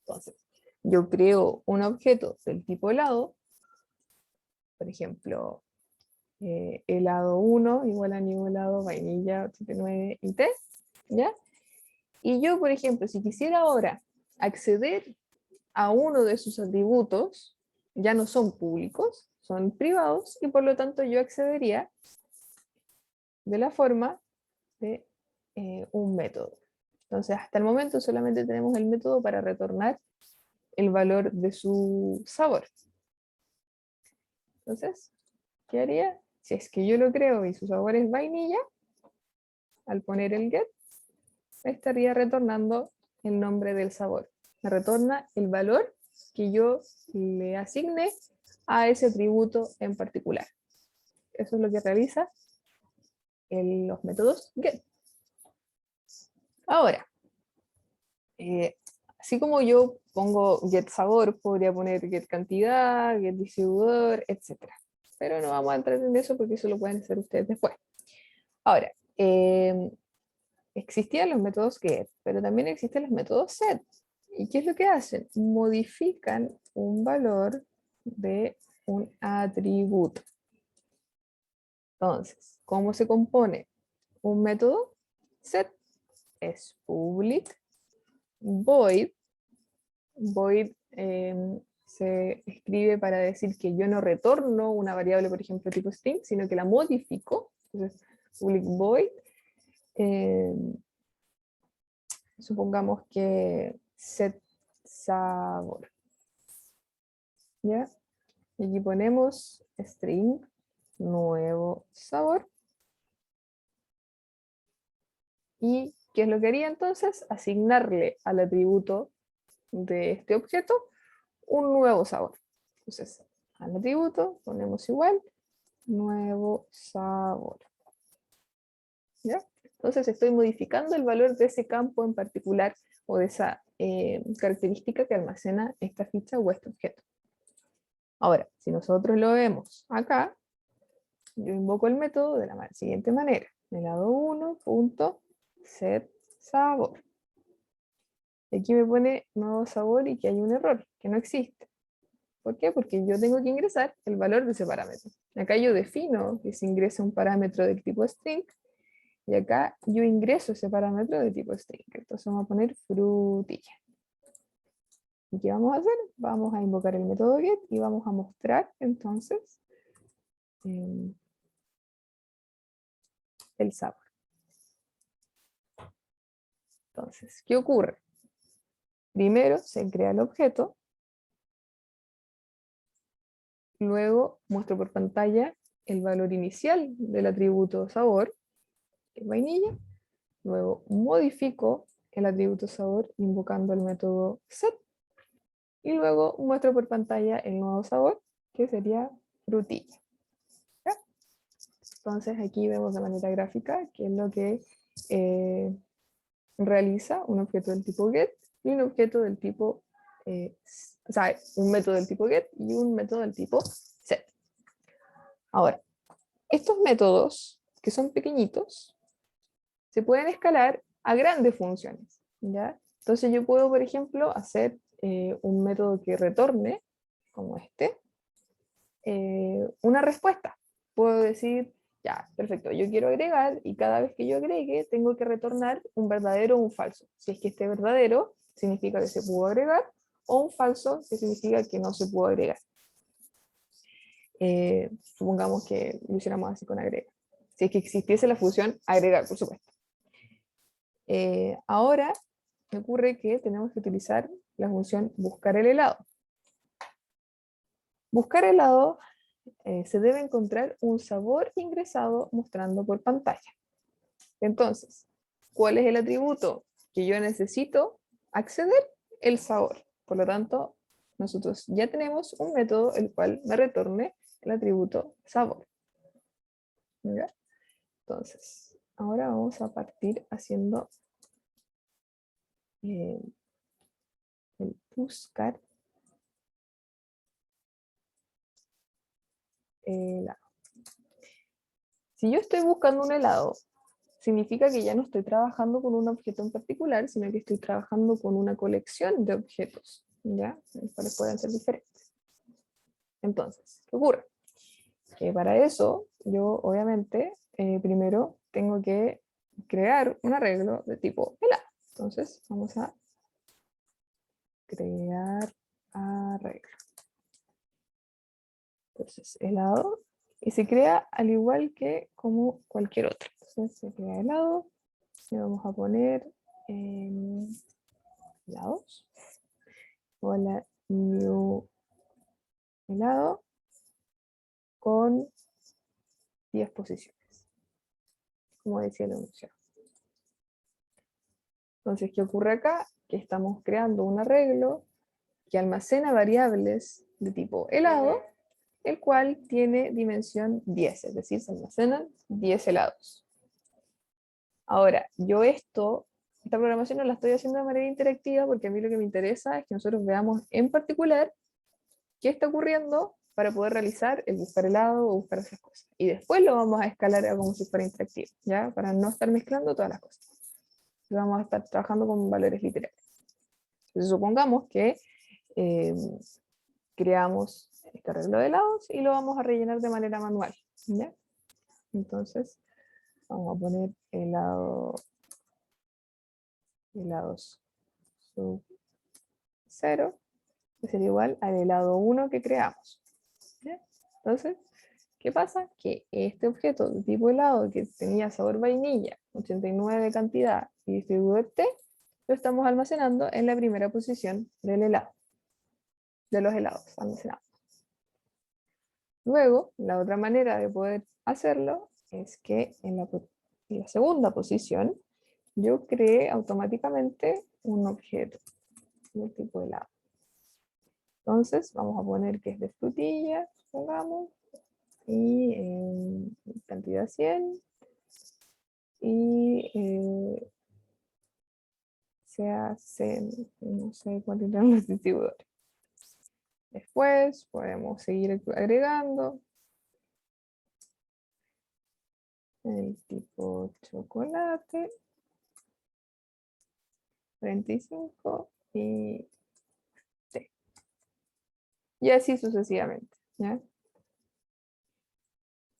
Entonces, yo creo un objeto del tipo helado, por ejemplo, helado 1 igual a nivelado vainilla 89 y té, ¿ya? Y yo, por ejemplo, si quisiera ahora acceder a uno de sus atributos, ya no son públicos, son privados, y por lo tanto yo accedería de la forma de un método. Entonces, hasta el momento solamente tenemos el método para retornar el valor de su sabor. Entonces, ¿qué haría? Si es que yo lo creo y su sabor es vainilla, al poner el get, estaría retornando el nombre del sabor. Me retorna el valor que yo le asigné a ese atributo en particular. Eso es lo que realiza los métodos get. Ahora, así como yo pongo get sabor, podría poner get cantidad, get distribuidor, etc. Pero no vamos a entrar en eso porque eso lo pueden hacer ustedes después. Ahora, existían los métodos get, pero también existen los métodos set. ¿Y qué es lo que hacen? Modifican un valor de un atributo. Entonces, ¿cómo se compone un método? Set es public, void. Void se escribe para decir que yo no retorno una variable, por ejemplo, tipo string, sino que la modifico. Entonces, public void. Supongamos que set sabor. ¿Ya? Y aquí ponemos string nuevo sabor. ¿Y qué es lo que haría entonces? Asignarle al atributo de este objeto un nuevo sabor. Entonces, al atributo ponemos igual, nuevo sabor. ¿Ya? Entonces estoy modificando el valor de ese campo en particular o de esa característica que almacena esta ficha o este objeto. Ahora, si nosotros lo vemos acá, yo invoco el método de la siguiente manera. Helado 1.set sabor. Aquí me pone nuevo sabor y que hay un error, que no existe. ¿Por qué? Porque yo tengo que ingresar el valor de ese parámetro. Acá yo defino que se ingresa un parámetro del tipo string y acá yo ingreso ese parámetro de tipo string. Entonces vamos a poner frutilla. ¿Y qué vamos a hacer? Vamos a invocar el método get y vamos a mostrar entonces el sabor. Entonces, ¿qué ocurre? Primero se crea el objeto, luego muestro por pantalla el valor inicial del atributo sabor, que es vainilla, luego modifico el atributo sabor invocando el método set, y luego muestro por pantalla el nuevo sabor, que sería frutilla. ¿Ya? Entonces aquí vemos de manera gráfica qué es lo que realiza un objeto del tipo get y un objeto del tipo, o sea, un método del tipo get y un método del tipo set. Ahora, estos métodos, que son pequeñitos, se pueden escalar a grandes funciones, ¿ya? Entonces yo puedo, por ejemplo, hacer un método que retorne, como este, una respuesta. Puedo decir, ya, perfecto, yo quiero agregar y cada vez que yo agregue tengo que retornar un verdadero o un falso. Si es que este verdadero significa que se pudo agregar o un falso que significa que no se pudo agregar. Supongamos que lo hiciéramos así con agrega. Si es que existiese la función agregar, por supuesto. Ahora me ocurre que tenemos que utilizar la función buscar el helado. Buscar helado se debe encontrar un sabor ingresado mostrando por pantalla. Entonces, ¿cuál es el atributo que yo necesito acceder? El sabor. Por lo tanto, nosotros ya tenemos un método el cual me retorne el atributo sabor. ¿Ya? Entonces, ahora vamos a partir haciendo el buscar helado. Si yo estoy buscando un helado, significa que ya no estoy trabajando con un objeto en particular, sino que estoy trabajando con una colección de objetos, ¿ya? Los cuales pueden ser diferentes. Entonces, ¿qué ocurre? Que para eso yo obviamente primero tengo que crear un arreglo de tipo helado. Entonces vamos a crear arreglo. Entonces helado, y se crea al igual que como cualquier otro. Entonces se crea helado, le vamos a poner helados. Hola, new helado con 10 posiciones, como decía el enunciado. Entonces, ¿qué ocurre acá? Que estamos creando un arreglo que almacena variables de tipo helado, el cual tiene dimensión 10, es decir, se almacenan 10 helados. Ahora, yo esta programación no la estoy haciendo de manera interactiva porque a mí lo que me interesa es que nosotros veamos en particular qué está ocurriendo para poder realizar el buscar helado o buscar esas cosas. Y después lo vamos a escalar a como si fuera interactivo, ¿ya? Para no estar mezclando todas las cosas. Vamos a estar trabajando con valores literales. Entonces, supongamos que creamos este arreglo de helados y lo vamos a rellenar de manera manual, ¿ya? Entonces, vamos a poner helados sub 0, que sería igual al helado 1 que creamos, ¿ya? Entonces, ¿qué pasa? Que este objeto de tipo helado que tenía sabor vainilla, 89 de cantidad y distribuidor T, lo estamos almacenando en la primera posición del helado, de los helados almacenados. Luego, la otra manera de poder hacerlo es que en la segunda posición yo creé automáticamente un objeto de tipo helado. Entonces, vamos a poner que es de frutilla, pongamos, y cantidad 100, y no sé cuáles eran los distribuidores. Después podemos seguir agregando el tipo chocolate, 35 y T. Y así sucesivamente, ¿ya?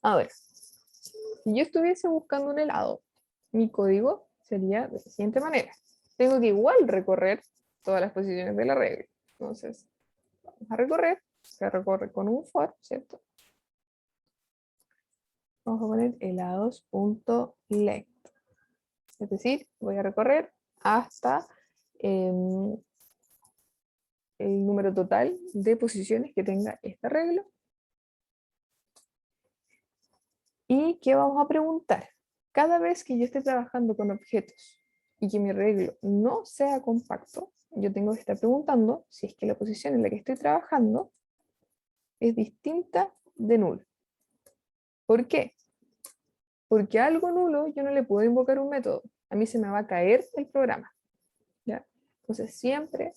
A ver, si yo estuviese buscando un helado, mi código sería de la siguiente manera. Tengo que igual recorrer todas las posiciones de la regla. Entonces, vamos a recorrer, se recorre con un for, ¿cierto? Vamos a poner helados.length. Es decir, voy a recorrer hasta el número total de posiciones que tenga este arreglo. ¿Y qué vamos a preguntar? Cada vez que yo esté trabajando con objetos y que mi arreglo no sea compacto, yo tengo que estar preguntando si es que la posición en la que estoy trabajando es distinta de nulo. ¿Por qué? Porque a algo nulo yo no le puedo invocar un método. A mí se me va a caer el programa, ¿ya? Entonces siempre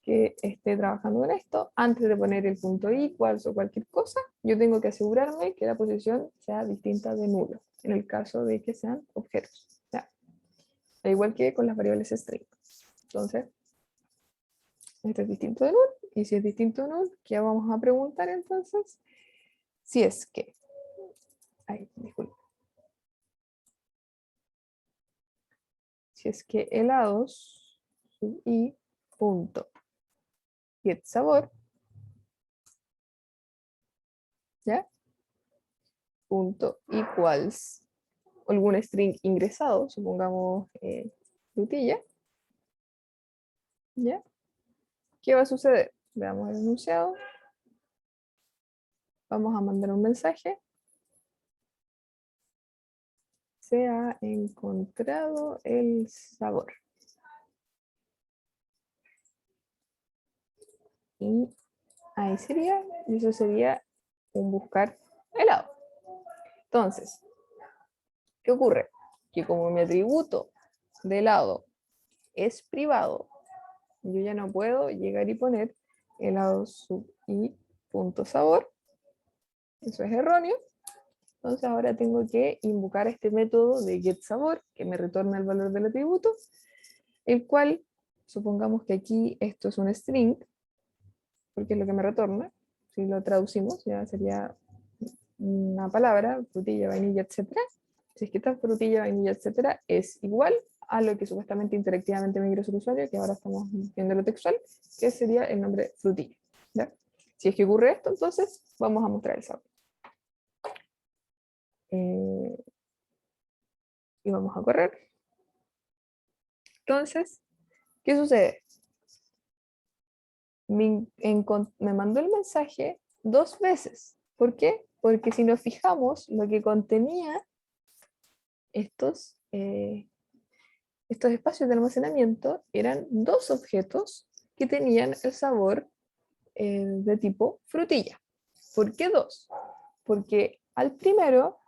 que esté trabajando en esto, antes de poner el punto equals o cualquier cosa, yo tengo que asegurarme que la posición sea distinta de nulo, en el caso de que sean objetos, ¿ya? Al igual que con las variables string. Entonces, esto es distinto de null, y si es distinto de null, ¿qué vamos a preguntar entonces? Si es que, disculpa. Si es que helados y punto get sabor, ¿ya? Punto equals algún string ingresado, supongamos frutilla, ¿ya? ¿Qué va a suceder? Veamos el enunciado. Vamos a mandar un mensaje. Se ha encontrado el sabor. Y ahí sería, y eso sería un buscar helado. Entonces, ¿qué ocurre? Que como mi atributo de helado es privado, yo ya no puedo llegar y poner helado sub i punto sabor. Eso es erróneo. Entonces ahora tengo que invocar este método de getSabor, que me retorna el valor del atributo, el cual, supongamos que aquí esto es un string, porque es lo que me retorna. Si lo traducimos, ya sería una palabra, frutilla, vainilla, etcétera, si es que esta frutilla, vainilla, etcétera, es igual a lo que supuestamente interactivamente me ingresó el usuario, que ahora estamos viendo lo textual, que sería el nombre frutilla. ¿Ya? Si es que ocurre esto, entonces vamos a mostrar el sabor. Y vamos a correr. Entonces, ¿qué sucede? Me mandó el mensaje 2 veces. ¿Por qué? Porque si nos fijamos, lo que contenía estos espacios de almacenamiento eran 2 objetos que tenían el sabor de tipo frutilla. ¿Por qué 2? Porque al primero,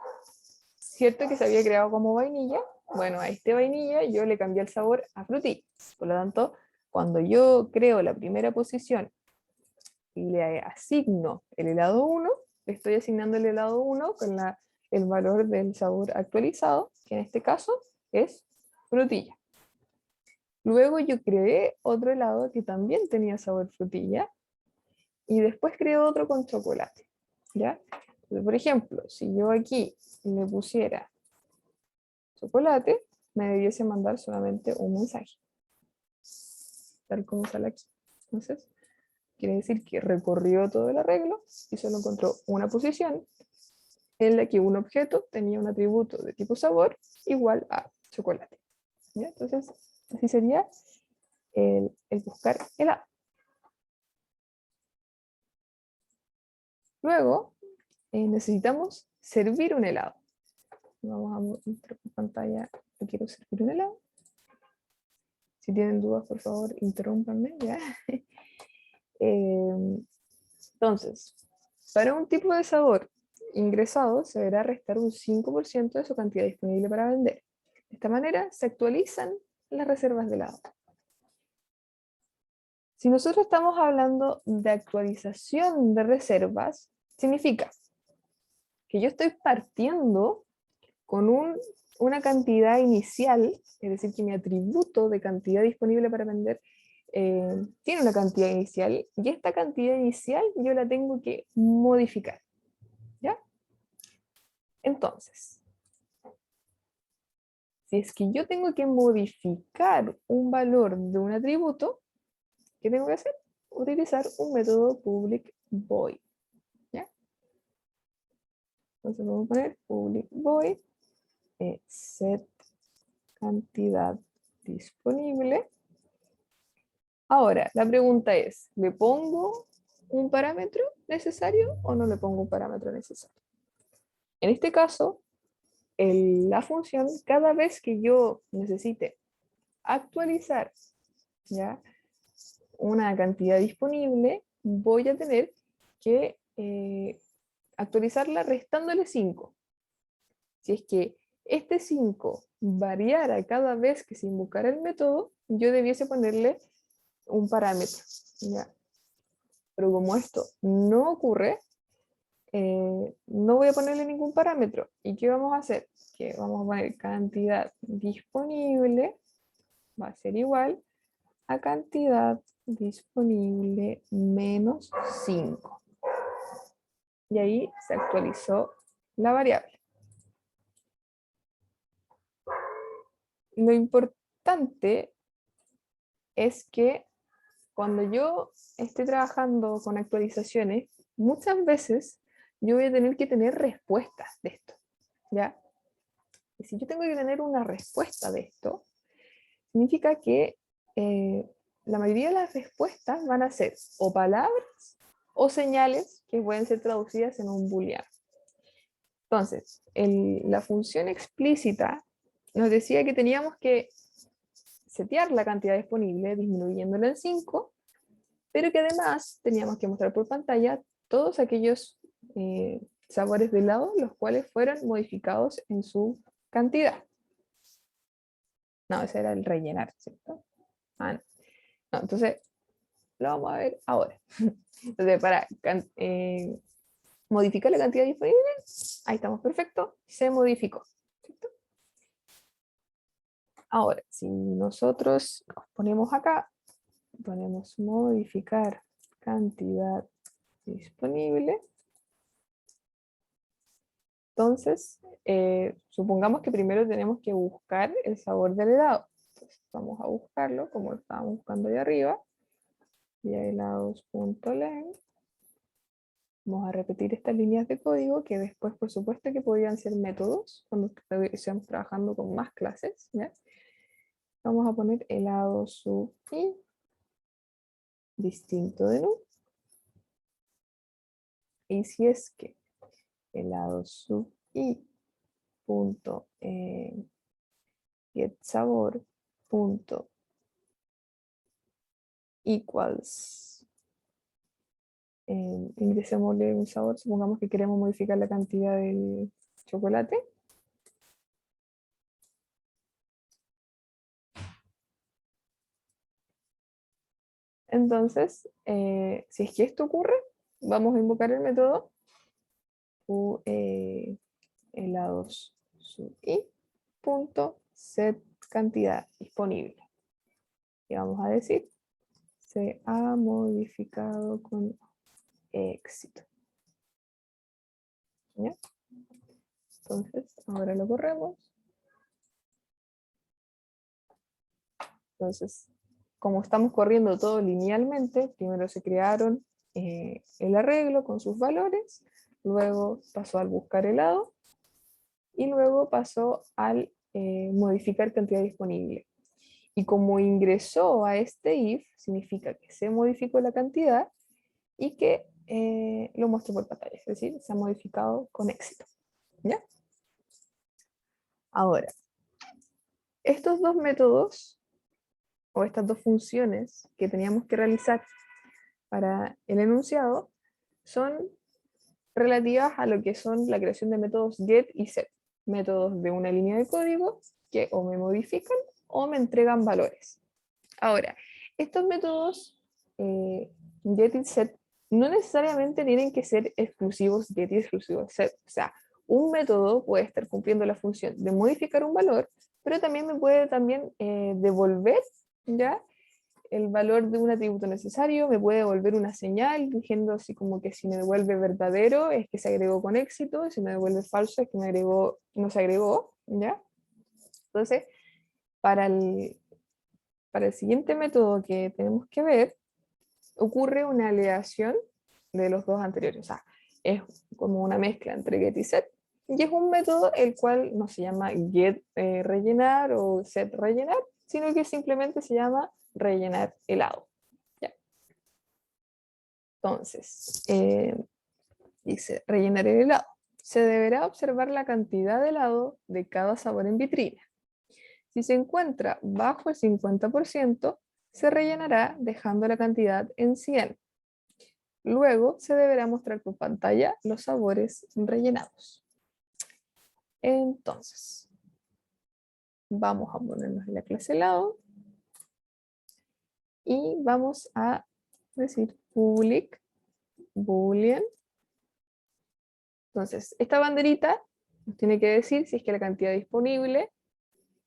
cierto que se había creado como vainilla, bueno, a este vainilla yo le cambié el sabor a frutilla. Por lo tanto, cuando yo creo la primera posición y le asigno el helado 1, le estoy asignando el helado 1 con el valor del sabor actualizado, que en este caso es frutilla. Luego yo creé otro helado que también tenía sabor frutilla y después creé otro con chocolate. ¿Ya? Entonces, por ejemplo, si yo aquí le pusiera chocolate, me debiese mandar solamente un mensaje, tal como sale aquí. Entonces, quiere decir que recorrió todo el arreglo y solo encontró una posición en la que un objeto tenía un atributo de tipo sabor igual a chocolate. ¿Ya? Entonces, así sería el buscar helado. Luego, necesitamos servir un helado. Vamos a mostrar por pantalla que quiero servir un helado. Si tienen dudas, por favor, interrúmpanme. ¿Ya? Entonces, para un tipo de sabor ingresado se deberá restar un 5% de su cantidad disponible para vender. De esta manera se actualizan las reservas de helado. Si nosotros estamos hablando de actualización de reservas, significa que yo estoy partiendo con una cantidad inicial, es decir, que mi atributo de cantidad disponible para vender tiene una cantidad inicial, y esta cantidad inicial yo la tengo que modificar. ¿Ya? Entonces, si es que yo tengo que modificar un valor de un atributo, ¿qué tengo que hacer? Utilizar un método public void. ¿Ya? Entonces vamos a poner public void set cantidad disponible. Ahora, la pregunta es, ¿le pongo un parámetro necesario o no le pongo un parámetro necesario? En este caso, la función, cada vez que yo necesite actualizar, ¿ya?, una cantidad disponible, voy a tener que actualizarla restándole 5. Si es que este 5 variara cada vez que se invocara el método, yo debiese ponerle un parámetro. ¿Ya? Pero como esto no ocurre, no voy a ponerle ningún parámetro. ¿Y qué vamos a hacer? Que vamos a poner cantidad disponible, va a ser igual a cantidad disponible menos 5. Y ahí se actualizó la variable. Lo importante es que cuando yo esté trabajando con actualizaciones, muchas veces yo voy a tener que tener respuestas de esto, ¿ya? Y si yo tengo que tener una respuesta de esto, significa que la mayoría de las respuestas van a ser o palabras o señales que pueden ser traducidas en un booleano. Entonces, la función explícita nos decía que teníamos que setear la cantidad disponible disminuyéndola en 5, pero que además teníamos que mostrar por pantalla todos aquellos sabores de helado los cuales fueran modificados en su cantidad. No, ese era el rellenar, ¿cierto? Ah, no. No, entonces, lo vamos a ver ahora. Entonces, para modificar la cantidad disponible, ahí estamos, perfecto, se modificó. ¿Cierto? Ahora, si nosotros nos ponemos acá, ponemos modificar cantidad disponible, Entonces, supongamos que primero tenemos que buscar el sabor del helado. Entonces, vamos a buscarlo como lo estábamos buscando ahí arriba. Y helados.len. Vamos a repetir estas líneas de código que después, por supuesto, que podrían ser métodos cuando estemos trabajando con más clases, ¿ya? Vamos a poner helado sub i distinto de nu. Y si es que helado sub i punto get sabor punto equals ingresémosle un sabor, supongamos que queremos modificar la cantidad del chocolate. Entonces, si es que esto ocurre, vamos a invocar el método helados sub i punto set cantidad disponible. Y vamos a decir, se ha modificado con éxito. ¿Ya? Entonces, ahora lo corremos. Entonces, como estamos corriendo todo linealmente, primero se crearon el arreglo con sus valores, luego pasó al buscar helado y luego pasó al modificar cantidad disponible. Y como ingresó a este if, significa que se modificó la cantidad y que lo muestro por pantalla, es decir, se ha modificado con éxito. ¿Ya? Ahora, estos dos métodos o estas dos funciones que teníamos que realizar para el enunciado son relativas a lo que son la creación de métodos get y set, métodos de una línea de código que o me modifican o me entregan valores. Ahora, estos métodos get y set no necesariamente tienen que ser exclusivos get y exclusivos set. O sea, un método puede estar cumpliendo la función de modificar un valor, pero también me puede también devolver, ¿ya?, el valor de un atributo necesario, me puede devolver una señal diciendo así como que si me devuelve verdadero es que se agregó con éxito, si me devuelve falso es que me agregó, no se agregó, ¿ya? Entonces, para el siguiente método que tenemos que ver, ocurre una aleación de los dos anteriores, o sea, es como una mezcla entre get y set, y es un método el cual no se llama get rellenar o set rellenar, sino que simplemente se llama rellenar helado. ¿Ya? Entonces, dice rellenar el helado. Se deberá observar la cantidad de helado de cada sabor en vitrina. Si se encuentra bajo el 50%, se rellenará dejando la cantidad en 100. Luego se deberá mostrar por pantalla los sabores rellenados. Entonces, vamos a ponernos en la clase helado y vamos a decir public boolean. Entonces, esta banderita nos tiene que decir si es que la cantidad disponible,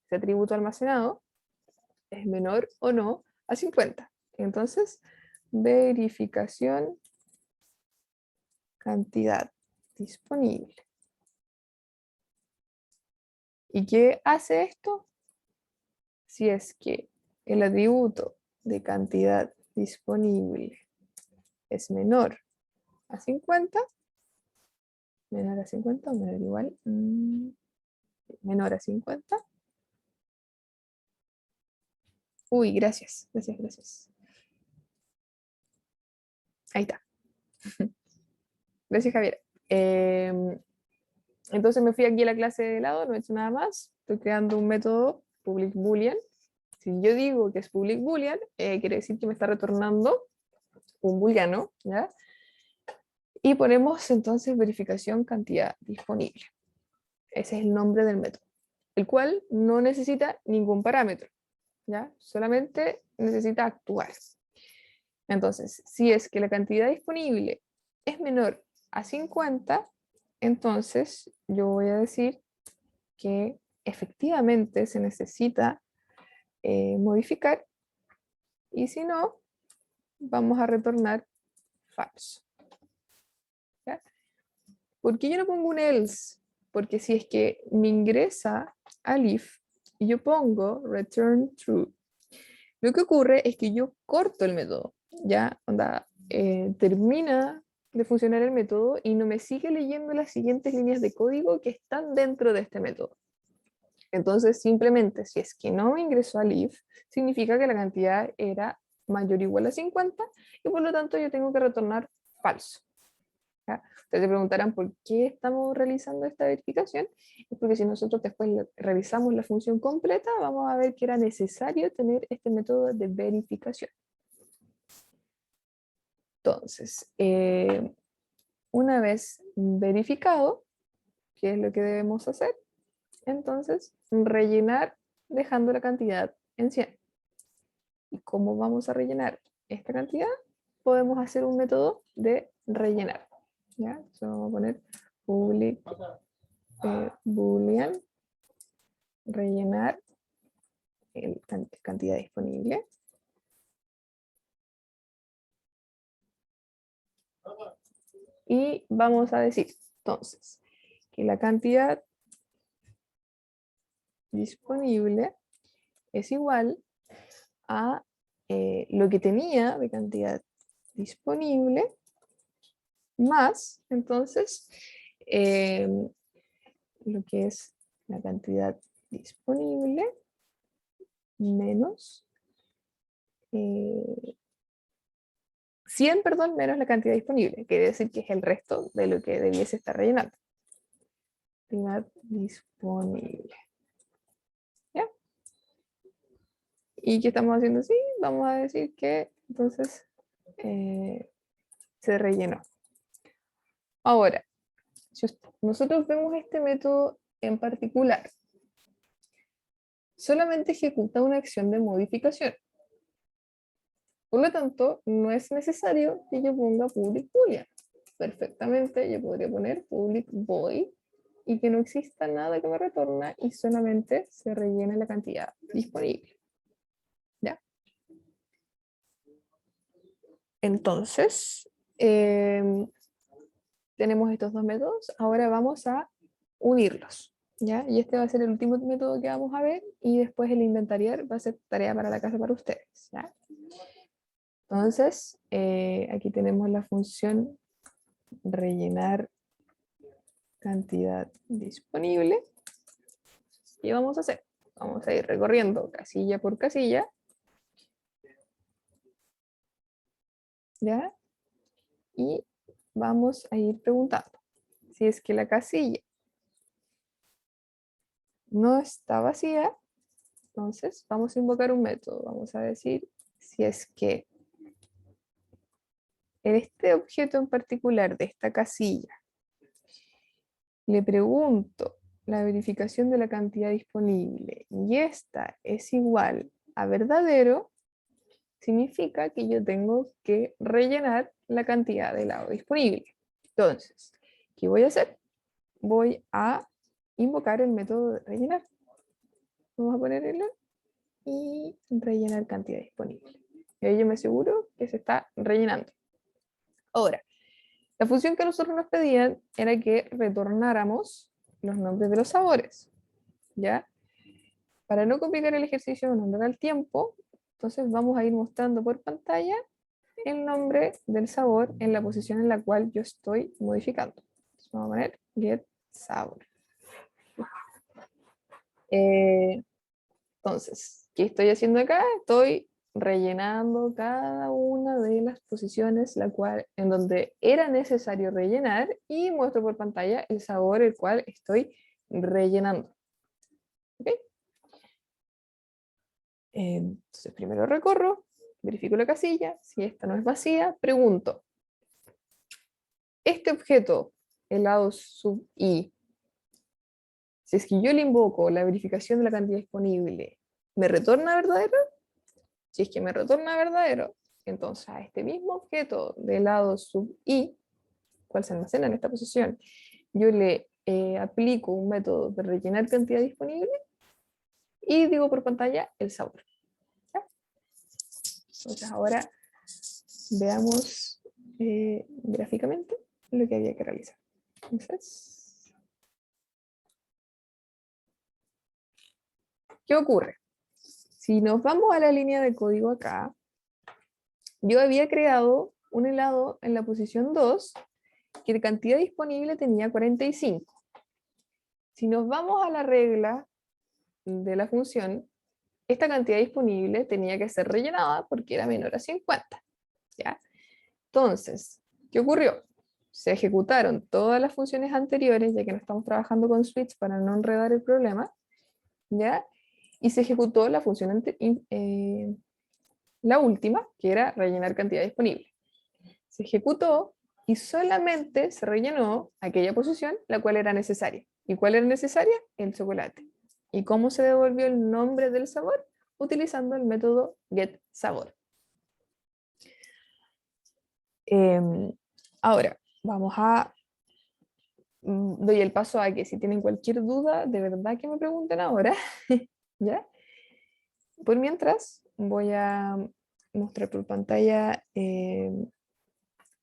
ese atributo almacenado, es menor o no a 50. Entonces, verificación cantidad disponible. ¿Y qué hace esto? Si es que el atributo de cantidad disponible es menor a 50, menor a 50 o menor igual, menor a 50. Uy, gracias, gracias, gracias. Ahí está. Gracias, Javier. Entonces me fui aquí a la clase de lado, no he hecho nada más. Estoy creando un método public boolean. Si yo digo que es public boolean, quiere decir que me está retornando un booleano, ¿ya? Y ponemos entonces verificación cantidad disponible. Ese es el nombre del método, el cual no necesita ningún parámetro, ¿ya? Solamente necesita actuar. Entonces, si es que la cantidad disponible es menor a 50, entonces yo voy a decir que efectivamente se necesita modificar, y si no, vamos a retornar falso. ¿Ya? ¿Por qué yo no pongo un else? porque si es que me ingresa al if y yo pongo return true, lo que ocurre es que yo corto el método, ya, onda, termina de funcionar el método y no me sigue leyendo las siguientes líneas de código que están dentro de este método. Entonces, simplemente, si es que no me ingresó al if, significa que la cantidad era mayor o igual a 50 y por lo tanto yo tengo que retornar falso. ¿Ya? Ustedes se preguntarán por qué estamos realizando esta verificación. Es porque si nosotros después revisamos la función completa, vamos a ver que era necesario tener este método de verificación. Entonces, una vez verificado, ¿qué es lo que debemos hacer? Entonces, rellenar dejando la cantidad en 100. ¿Y cómo vamos a rellenar esta cantidad? Podemos hacer un método de rellenar. ¿Ya? Entonces vamos a poner public boolean rellenar cantidad disponible. Y vamos a decir, entonces, que la cantidad disponible es igual a lo que tenía de cantidad disponible más, entonces, lo que es la cantidad disponible menos 100, perdón, menos la cantidad disponible. Quiere decir que es el resto de lo que debiese estar rellenando. Cantidad disponible. ¿Ya? ¿Y qué estamos haciendo así? Vamos a decir que entonces se rellenó. Ahora, si nosotros vemos este método en particular, solamente ejecuta una acción de modificación. Por lo tanto, no es necesario que yo ponga public boolean. Perfectamente yo podría poner public void y que no exista nada que me retorna y solamente se rellene la cantidad disponible. ¿Ya? Entonces, tenemos estos dos métodos. Ahora vamos a unirlos. ¿Ya? Y este va a ser el último método que vamos a ver y después el inventariar va a ser tarea para la casa para ustedes. ¿Ya? Entonces, aquí tenemos la función rellenar cantidad disponible. ¿Qué vamos a hacer? Vamos a ir recorriendo casilla por casilla. ¿Ya? Y vamos a ir preguntando. Si es que la casilla no está vacía, entonces vamos a invocar un método. Vamos a decir si es que en este objeto en particular de esta casilla le pregunto la verificación de la cantidad disponible y esta es igual a verdadero, significa que yo tengo que rellenar la cantidad de lado disponible. Entonces, ¿qué voy a hacer? Voy a invocar el método de rellenar. Vamos a ponerlo y rellenar cantidad disponible. Y ahí yo me aseguro que se está rellenando. Ahora, la función que nosotros nos pedían era que retornáramos los nombres de los sabores. ¿Ya? Para no complicar el ejercicio, no dar el tiempo, entonces vamos a ir mostrando por pantalla el nombre del sabor en la posición en la cual yo estoy modificando. Entonces vamos a poner get sabor. Entonces, ¿qué estoy haciendo acá? Estoy rellenando cada una de las posiciones en donde era necesario rellenar y muestro por pantalla el sabor el cual estoy rellenando. ¿Okay? Entonces primero recorro, verifico la casilla, si esta no es vacía, pregunto, este objeto, helado sub i, si es que yo le invoco la verificación de la cantidad disponible, ¿me retorna verdadero? Si es que me retorna verdadero, entonces a este mismo objeto de lado sub i, cual se almacena en esta posición, yo le aplico un método de rellenar cantidad disponible y digo por pantalla el sabor. ¿Ya? Entonces ahora veamos gráficamente lo que había que realizar. Entonces, ¿Qué ocurre? Si nos vamos a la línea de código acá, yo había creado un helado en la posición 2 que de cantidad disponible tenía 45. Si nos vamos a la regla de la función, esta cantidad disponible tenía que ser rellenada porque era menor a 50. ¿Ya? Entonces, ¿qué ocurrió? Se ejecutaron todas las funciones anteriores, ya que no estamos trabajando con switch para no enredar el problema, ¿ya? Y se ejecutó la función la última, que era rellenar cantidad disponible. Se ejecutó y solamente se rellenó aquella posición la cual era necesaria. ¿Y cuál era necesaria? El chocolate. ¿Y cómo se devolvió el nombre del sabor? Utilizando el método getSabor. Ahora, vamos a... doy el paso a que si tienen cualquier duda, de verdad que me pregunten ahora. ¿Ya? Por mientras, voy a mostrar por pantalla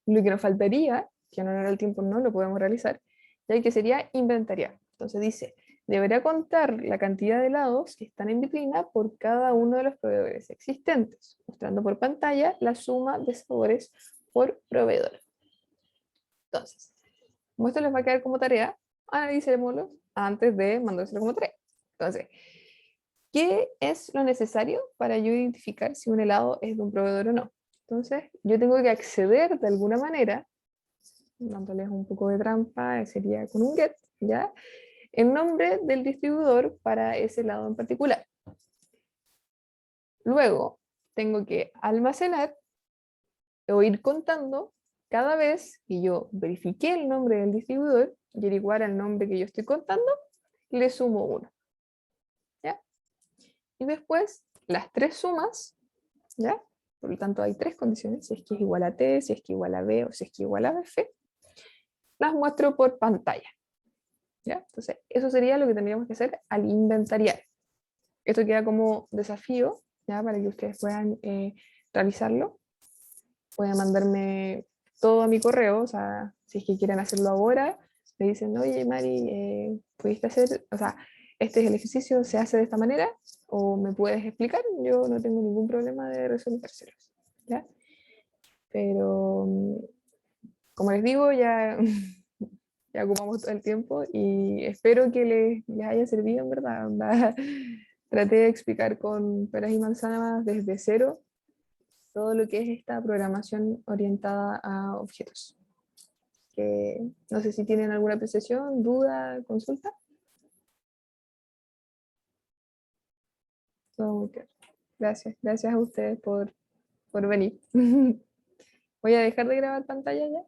lo que nos faltaría, que no era el tiempo, no lo podemos realizar, ya que sería inventariar. Entonces dice, deberá contar la cantidad de helados que están en vitrina por cada uno de los proveedores existentes, mostrando por pantalla la suma de sabores por proveedor. Entonces, como esto les va a quedar como tarea, analicémoslo antes de mandárselo como tarea. Entonces, ¿qué es lo necesario para yo identificar si un helado es de un proveedor o no? Entonces, yo tengo que acceder de alguna manera, dándoles un poco de trampa, sería con un get, ¿ya? El nombre del distribuidor para ese helado en particular. Luego, tengo que almacenar o ir contando cada vez que yo verifique el nombre del distribuidor y era igual al nombre que yo estoy contando, le sumo 1. ¿Ya? Y después, las tres sumas, ¿ya? Por lo tanto, hay tres condiciones, si es que es igual a T, si es que es igual a B o si es que es igual a F, las muestro por pantalla. ¿Ya? Entonces, eso sería lo que tendríamos que hacer al inventariar. Esto queda como desafío, ¿ya? Para que ustedes puedan realizarlo. Pueden mandarme todo a mi correo, o sea, si es que quieren hacerlo ahora, me dicen, oye, Mari, ¿pudiste hacer, o sea, este es el ejercicio, se hace de esta manera? ¿O me puedes explicar? Yo no tengo ningún problema de resolvérselos, ¿ya? Pero, como les digo, ya, ya ocupamos todo el tiempo y espero que les haya servido, en verdad. Traté de explicar con peras y manzanas desde cero todo lo que es esta programación orientada a objetos. Que no sé si tienen alguna apreciación, duda, consulta. Todo muy claro. Gracias, gracias a ustedes por venir. Voy a dejar de grabar pantalla ya.